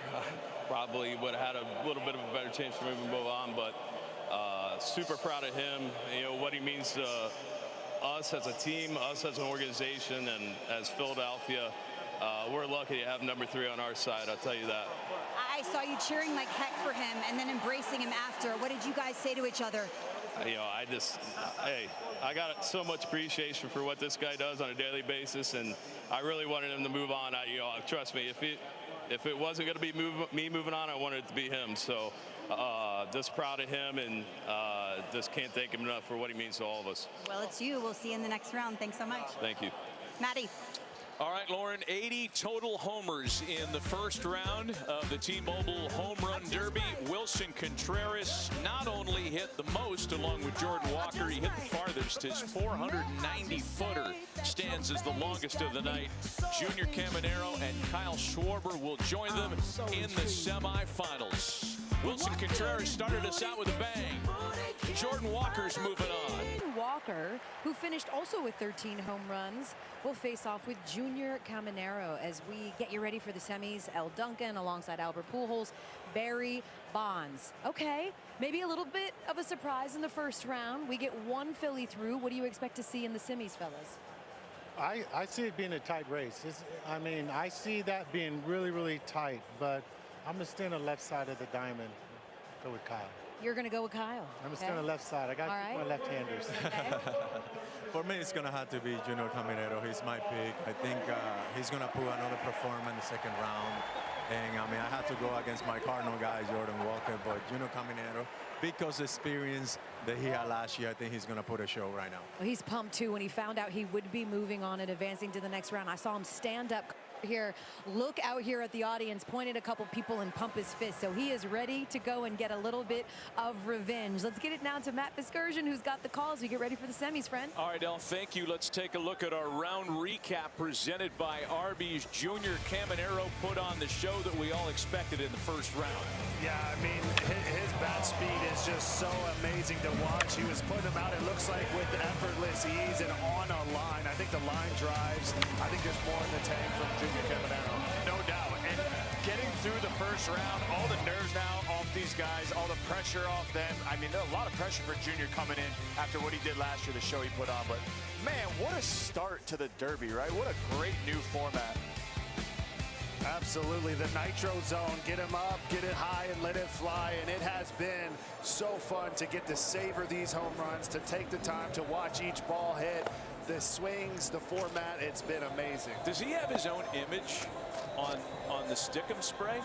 probably would have had a little bit of a better chance to move on. But super proud of him. You know what he means to us as a team, us as an organization, and as Philadelphia. We're lucky to have number 3 on our side. I'll tell you that. I saw you cheering like heck for him and then embracing him after. What did you guys say to each other? You know, I got so much appreciation for what this guy does on a daily basis, and I really wanted him to move on. Trust me, if it wasn't going to be me moving on, I wanted it to be him. So just proud of him, and just can't thank him enough for what he means to all of us. Well, it's you. We'll see you in the next round. Thanks so much. Thank you. Maddie. All right, Lauren, 80 total homers in the first round of the T-Mobile Home Run Derby. Wilson Contreras not only hit the most along with Jordan Walker, he hit the farthest. His 490-footer stands as the longest of the night. Junior Caminero and Kyle Schwarber will join them in the semifinals. Wilson Contreras started us out with a bang. Jordan Walker's moving on. Walker, who finished also with 13 home runs, will face off with Junior Caminero as we get you ready for the semis. El Duncan alongside Albert Pujols, Barry Bonds. Okay, maybe a little bit of a surprise in the first round. We get one Philly through. What do you expect to see in the semis, fellas? I see it being a tight race. I see that being really, really tight, but I'm going to stay on the left side of the diamond. Go with Kyle. You're going to go with Kyle. I'm going to stay on the left side. I got my left-handers. Okay. For me, it's going to have to be Junior Caminero. He's my pick. I think he's going to put another performance in the second round. And, I mean, I have to go against my Cardinal guy, Jordan Walker, but Junior Caminero, because of the experience that he had last year, I think he's going to put a show right now. Well, he's pumped, too, when he found out he would be moving on and advancing to the next round. I saw him stand up here, look out here at the audience, point at a couple people and pump his fist. So he is ready to go and get a little bit of revenge. Let's get it now to Matt Fiskersion, who's got the calls. We get ready for the semis, friend. All right, El, thank you. Let's take a look at our round recap presented by Arby's. Junior Caminero put on the show that we all expected in the first round. Yeah, I mean, his bat speed is just so amazing to watch. He was putting them out, it looks like, with effortless ease and on a line. I think the line drives. I think there's more in the tank from Junior Caminero. No doubt. And getting through the first round, all the nerves now off these guys, all the pressure off them. I mean, there's a lot of pressure for Junior coming in after what he did last year, the show he put on. But, man, what a start to the Derby, right? What a great new format. Absolutely. The nitro zone, get him up, get it high and let it fly. And it has been so fun to get to savor these home runs, to take the time to watch each ball hit. The swings, the format, it's been amazing. Does he have his own image on the Stickum spray?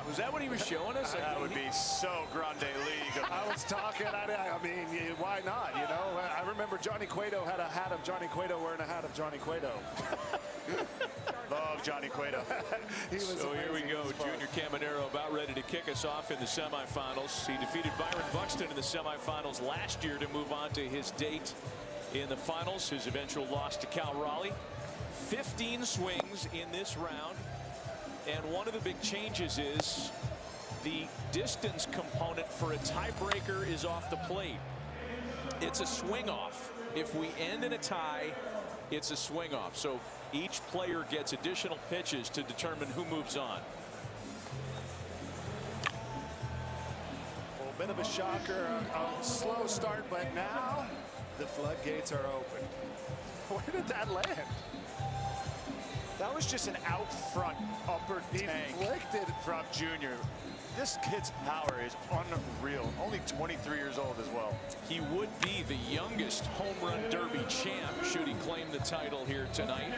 Was that what he was showing us? That would be so grande league. I was talking, I mean, why not, you know? I remember Johnny Cueto had a hat of Johnny Cueto wearing a hat of Johnny Cueto. Love Johnny Cueto. So here we go. Junior Caminero about ready to kick us off in the semifinals. He defeated Byron Buxton in the semifinals last year to move on to his date in the finals. His eventual loss to Cal Raleigh. 15 swings in this round. And one of the big changes is the distance component for a tiebreaker is off the plate. It's a swing off. If we end in a tie, it's a swing off. So each player gets additional pitches to determine who moves on. A bit of a shocker, a slow start, but now the floodgates are open. Where did that land? That was just an out front upper tank from Junior. This kid's power is unreal. Only 23 years old as well. He would be the youngest home run derby champ should he claim the title here tonight.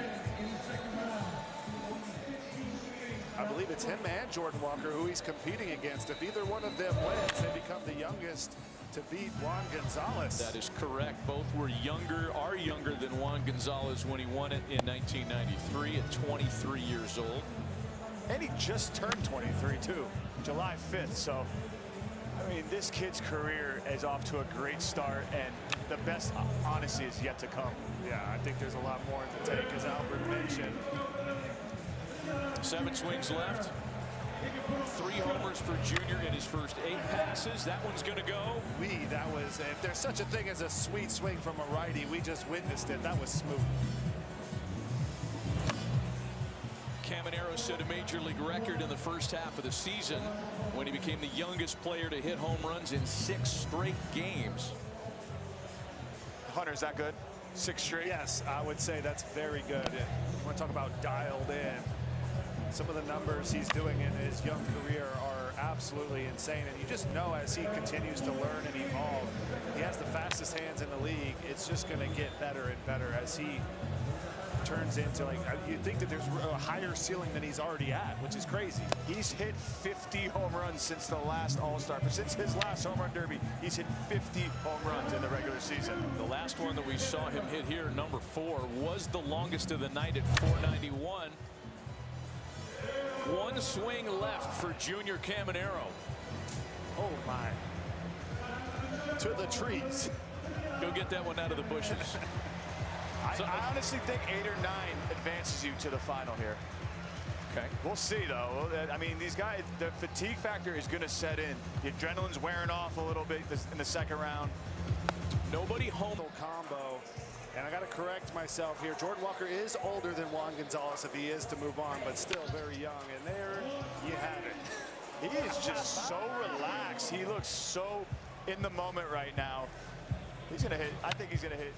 I believe it's him and Jordan Walker who he's competing against. If either one of them wins, they become the youngest to beat Juan Gonzalez. That is correct. Both were are younger than Juan Gonzalez when he won it in 1993 at 23 years old. And he just turned 23 too, July 5th. So, I mean, this kid's career is off to a great start, and the best, honestly, is yet to come. Yeah, I think there's a lot more in the tank, as Albert mentioned. 7 swings left. 3 homers for Junior in his first 8 passes. That one's going to go. That was, if there's such a thing as a sweet swing from a righty, we just witnessed it. That was smooth. Caminero set a major league record in the first half of the season when he became the youngest player to hit home runs in 6 straight games. Hunter, is that good? 6 straight? Yes, I would say that's very good. I want to talk about dialed in. Some of the numbers he's doing in his young career are absolutely insane, and you just know as he continues to learn and evolve, he has the fastest hands in the league. It's just going to get better and better as he turns into, like, you think that there's a higher ceiling than he's already at, which is crazy. He's hit 50 home runs since the last All-Star. Since his last home run derby, he's hit 50 home runs in the regular season. The last one that we saw him hit here, number 4, was the longest of the night at 491. One swing left for Junior Caminero. Oh my. To the trees. Go get that one out of the bushes. I honestly think 8 or 9 advances you to the final here. Okay. We'll see, though. I mean, these guys, the fatigue factor is going to set in. The adrenaline's wearing off a little bit in the second round. Nobody home. Combo. And I got to correct myself here. Jordan Walker is older than Juan Gonzalez if he is to move on, but still very young. And there you have it. He is just so relaxed. He looks so in the moment right now. He's going to hit. I think he's going to hit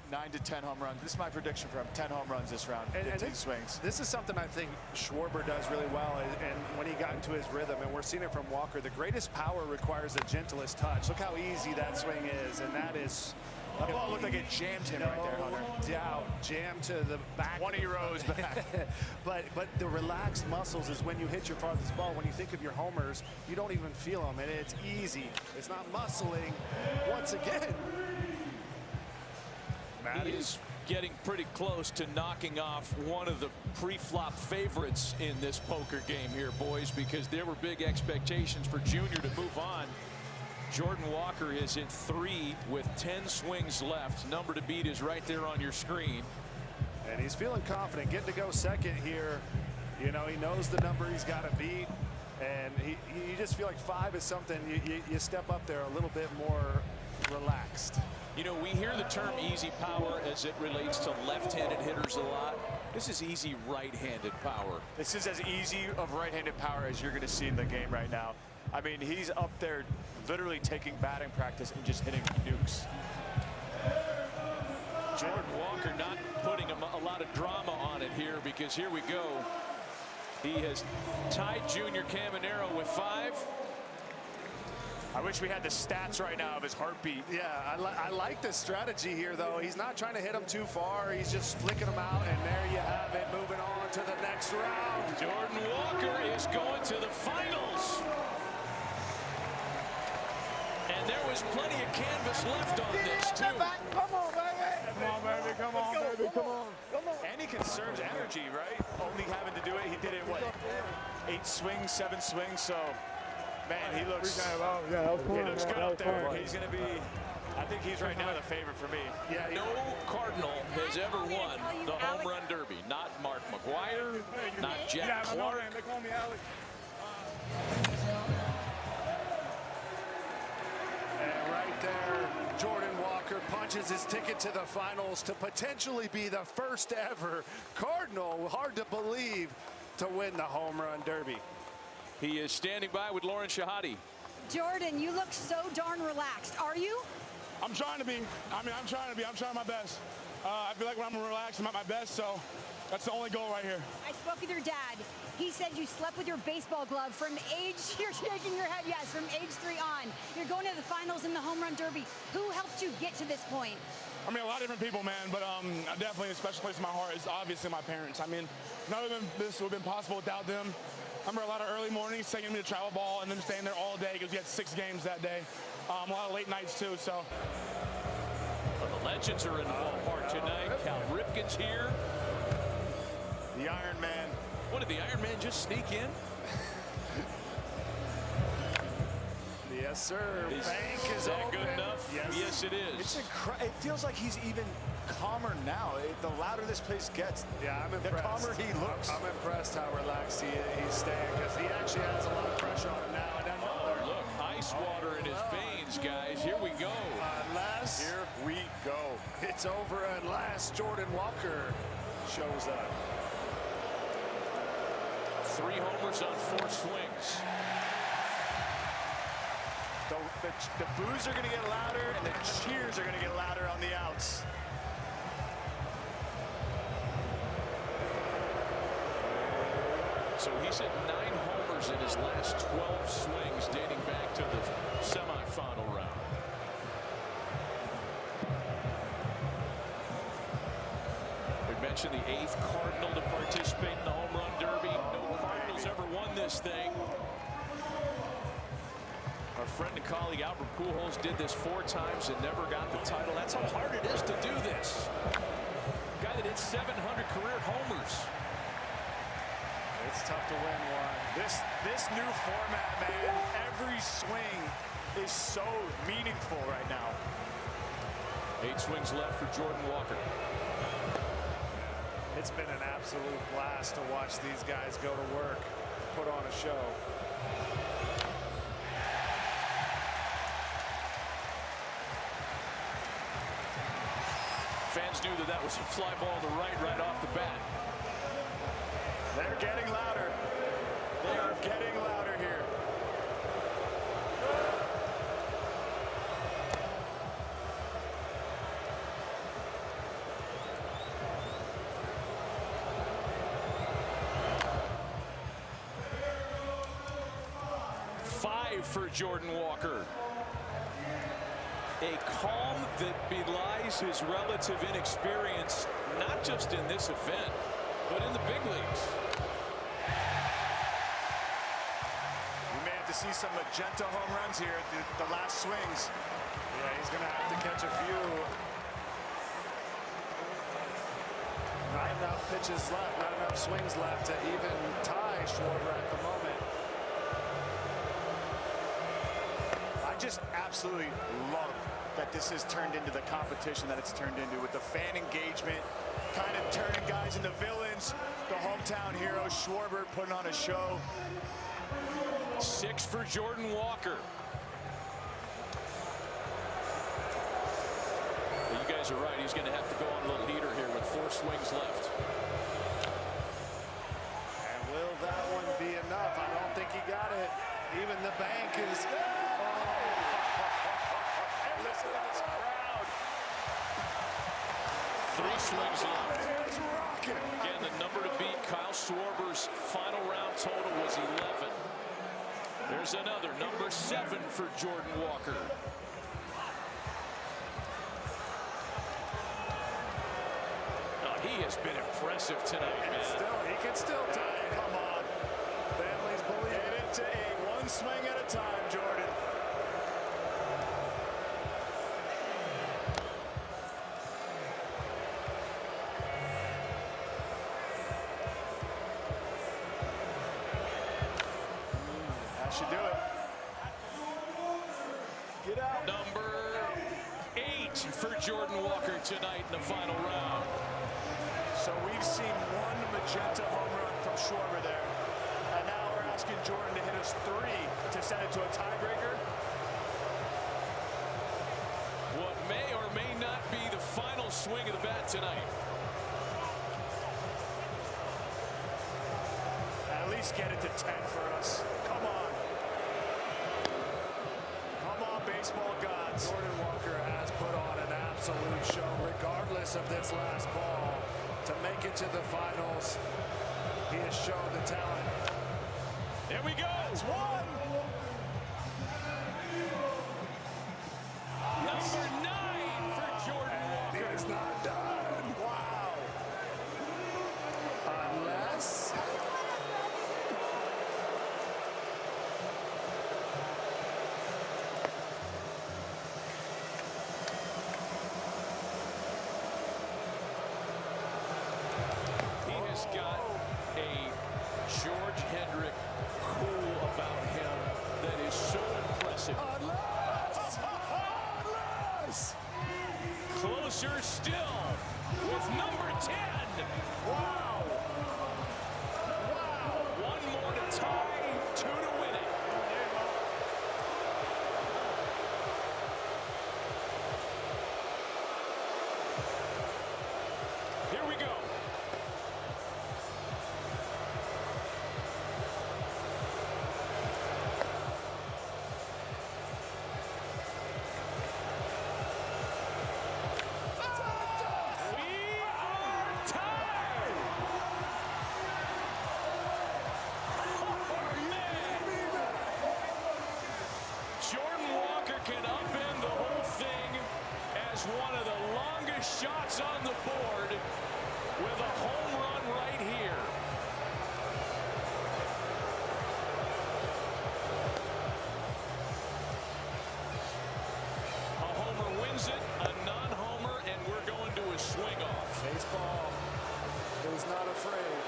9 to 10 home runs. This is my prediction for him. 10 home runs this round. And 15 swings. This is something I think Schwarber does really well, and when he got into his rhythm, and we're seeing it from Walker, the greatest power requires the gentlest touch. Look how easy that swing is, and that is. That ball looked like it jammed him right there, Hunter. No doubt, jammed to the back. 20 rows back. but the relaxed muscles is when you hit your farthest ball. When you think of your homers, you don't even feel them, and it's easy. It's not muscling. Once again. He is getting pretty close to knocking off one of the pre-flop favorites in this poker game here, boys, because there were big expectations for Junior to move on. Jordan Walker is in 3 with 10 swings left. Number to beat is right there on your screen. And he's feeling confident, getting to go second here. You know, he knows the number he's got to beat. And you just feel like 5 is something you step up there a little bit more relaxed. You know, we hear the term easy power as it relates to left-handed hitters a lot. This is easy right-handed power. This is as easy of right-handed power as you're going to see in the game right now. I mean, he's up there literally taking batting practice and just hitting nukes. Jordan Walker not putting a lot of drama on it here, because here we go. He has tied Junior Caminero with 5. I wish we had the stats right now of his heartbeat. Yeah, I like the strategy here, though. He's not trying to hit him too far. He's just flicking them out, and there you have it. Moving on to the next round. Jordan Walker is going to the finals. And there was plenty of canvas left on this, too. Come on, baby. Come on, baby. Come on, baby. Come on. And he conserves energy, right? Only having to do it. He did it, what, 8 swings, 7 swings, so... Man, he looks good up there. He's going to be, I think he's right now the favorite for me. Yeah, no Cardinal has ever won the home run derby. Not Mark McGwire, not Jack Clark. They call me Alex. And right there, Jordan Walker punches his ticket to the finals to potentially be the first ever Cardinal, hard to believe, to win the home run derby. He is standing by with Lauren Shahadi. Jordan, you look so darn relaxed. Are you? I'm trying to be. I'm trying my best. I feel like when I'm relaxed, I'm at my best, so that's the only goal right here. I spoke with your dad. He said you slept with your baseball glove from age, you're shaking your head, yes, from age 3 on. You're going to the finals in the home run derby. Who helped you get to this point? I mean, a lot of different people, man, but definitely a special place in my heart is obviously my parents. I mean, none of this would have been possible without them. I remember a lot of early mornings taking me to travel ball and then staying there all day because we had 6 games that day. A lot of late nights too. So. Well, the legends are in the ballpark tonight. Cal Ripken's here. The Iron Man. What, did the Iron Man just sneak in? Yes, sir. Bank is that good enough? Yes, it is. It's it feels like he's even calmer now. The louder this place gets, yeah, I'm impressed. The calmer he looks. I'm impressed how relaxed he's staying, because he actually has a lot of pressure on him now. And oh, look, ice water in his veins, guys. Here we go. Here we go. It's over at last. Jordan Walker shows up. 3 homers on 4 swings. The boos are going to get louder, and the cheers are going to get louder on the outs. So he's hit 9 homers in his last 12 swings dating back to the semifinal round. We mentioned the 8th Cardinal to participate in the Home Run Derby. No Cardinals ever won this thing. Our friend and colleague Albert Pujols did this 4 times and never got the title. That's how hard it is to do this. A guy that hit 700 career homers. It's tough to win one. This new format, man, every swing is so meaningful right now. 8 swings left for Jordan Walker. It's been an absolute blast to watch these guys go to work, put on a show. Fans knew that was a fly ball to right off the bat. They're getting louder. They are getting louder here. For Jordan Walker. A calm that belies his relative inexperience, not just in this event, but in the big leagues. We may have to see some magenta home runs here at the last swings. Yeah, he's going to have to catch a few. Not enough pitches left, not enough swings left to even tie Schwarber at the moment. I just absolutely love that this has turned into the competition that it's turned into, with the fan engagement, kind of turning guys into villains. The hometown hero Schwarber putting on a show. 6 for Jordan Walker. Well, you guys are right. He's going to have to go on a little heater here with 4 swings left. And will that one be enough? I don't think he got it. Even the bank is... Listen to this crowd. 3 swings left. Again, the number to beat. Kyle Schwarber's final round total was 11. There's another, number 7 for Jordan Walker. Oh, he has been impressive tonight, man. He can still tie it. Come on. Families believe Get it to 8, 1 swing at a time, Jordan. Should do it. Get out. Number 8 for Jordan Walker tonight in the final round. So we've seen 1 magenta home run from Schwarber there. And now we're asking Jordan to hit us 3 to send it to a tiebreaker. What may or may not be the final swing of the bat tonight. At least get it to 10 for us. Come on. Baseball gods. Jordan Walker has put on an absolute show, regardless of this last ball. To make it to the finals, he has shown the talent. There we go. It's 1. Number 9 for Jordan Walker. He is not done. Wow. Unless... got a George Hendrick cool about him that is so impressive. Unless. Closer still with number 10. Wow. Wow. 1 more to tie, 2 to win it. Here we go. one of the longest shots on the board with a home run right here. A homer wins it, a non-homer, and we're going to a swing off. Baseball is not afraid.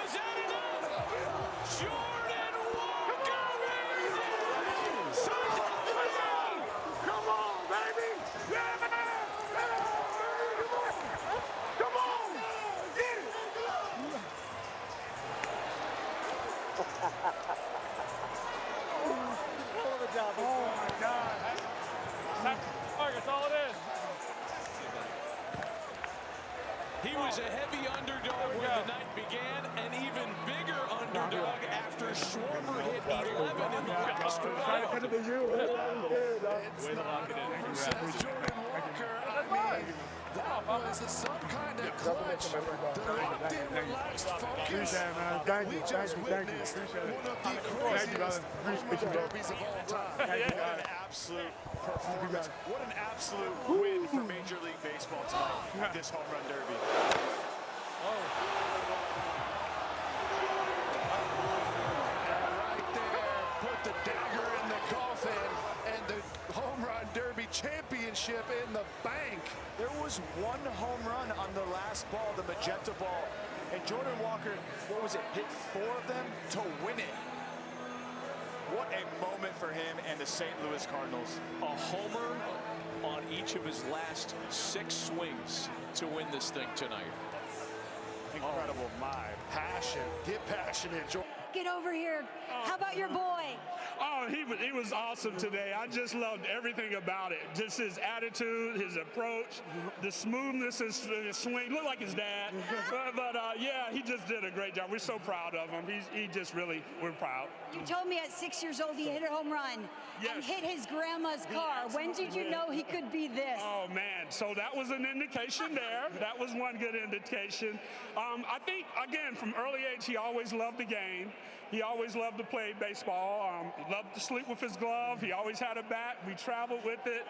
Is that enough? Jordan Walker is in! Come on, baby! Yeah! Come on! Get it! Oh my God! That's all it is. He was a heavy underdog when the night began, an even bigger underdog after Schwarber hit 11 in the last round. It's not over, says Jordan Walker. I mean, that was some kind of clutch, locked in, relaxed focus. We just witnessed one of the craziest derbies of all time. What an absolute performance. What an absolute win for Major League Baseball tonight, this home run derby. Right there, put the dagger in the coffin, and the home run derby championship in the bank. There was one home run on the last ball, the magenta ball, and Jordan Walker, what was it, hit 4 of them to win it. What a moment for him and the St. Louis Cardinals. A homer on each of his last 6 swings to win this thing tonight. Incredible. My passion. Get passionate, Jordan. Get over here. How about your boy? Oh, he was awesome today. I just loved everything about it. Just his attitude, his approach, the smoothness, his swing. Looked like his dad. But yeah, he just did a great job. We're so proud of him. We're proud. You told me at 6 years old he hit a home run and hit his grandma's car. When did you know he could be this? Oh, man. So that was an indication there. That was one good indication. I think, again, from early age, he always loved the game. He always loved to play baseball. He loved to sleep with his glove. He always had a bat. We traveled with it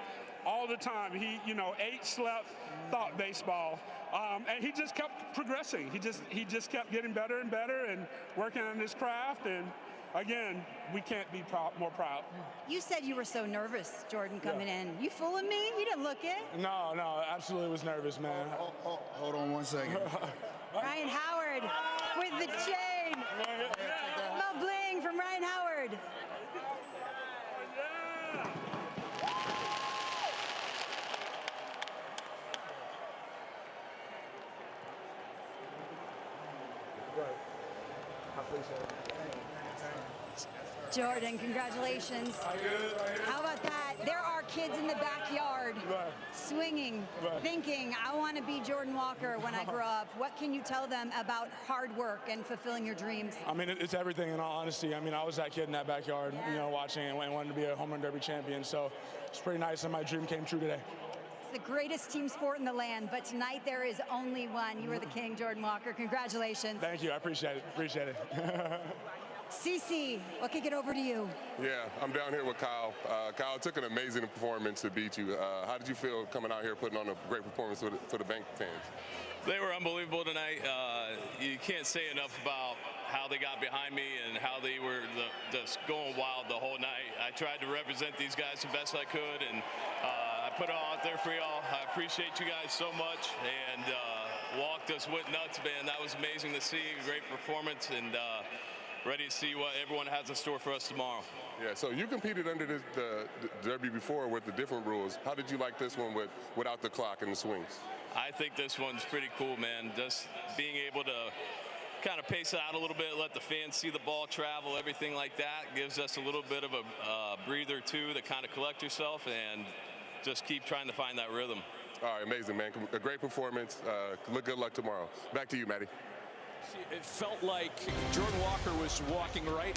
all the time. He, ate, slept, thought baseball. And he just kept progressing. He just kept getting better and better and working on his craft. And again, we can't be more proud. You said you were so nervous, Jordan, coming in. You fooling me? You didn't look it. No, absolutely was nervous, man. Hold on one second. Ryan Howard with the chain. Little bling from Ryan Howard. I appreciate it. Jordan, congratulations. How about that? There are kids in the backyard swinging, thinking, I want to be Jordan Walker when I grow up. What can you tell them about hard work and fulfilling your dreams? I mean, it's everything in all honesty. I mean, I was that kid in that backyard, watching and wanted to be a home run derby champion. So it's pretty nice and my dream came true today. It's the greatest team sport in the land, but tonight there is only one. You are the king, Jordan Walker. Congratulations. Thank you. I appreciate it. CC, we'll kick it over to you. Yeah, I'm down here with Kyle. Kyle, it took an amazing performance to beat you. How did you feel coming out here putting on a great performance for the bank fans? They were unbelievable tonight. You can't say enough about how they got behind me and how they were just going wild the whole night. I tried to represent these guys the best I could, and I put it all out there for y'all. I appreciate you guys so much, and Walk just went nuts, man. That was amazing to see. Great performance, and ready to see what everyone has in store for us tomorrow. Yeah, so you competed under the Derby before with the different rules. How did you like this one without the clock and the swings? I think this one's pretty cool, man. Just being able to kind of pace it out a little bit, let the fans see the ball travel, everything like that gives us a little bit of a breather too to kind of collect yourself and just keep trying to find that rhythm. All right, amazing, man. A great performance. Good luck tomorrow. Back to you, Matty. It felt like Jordan Walker was walking right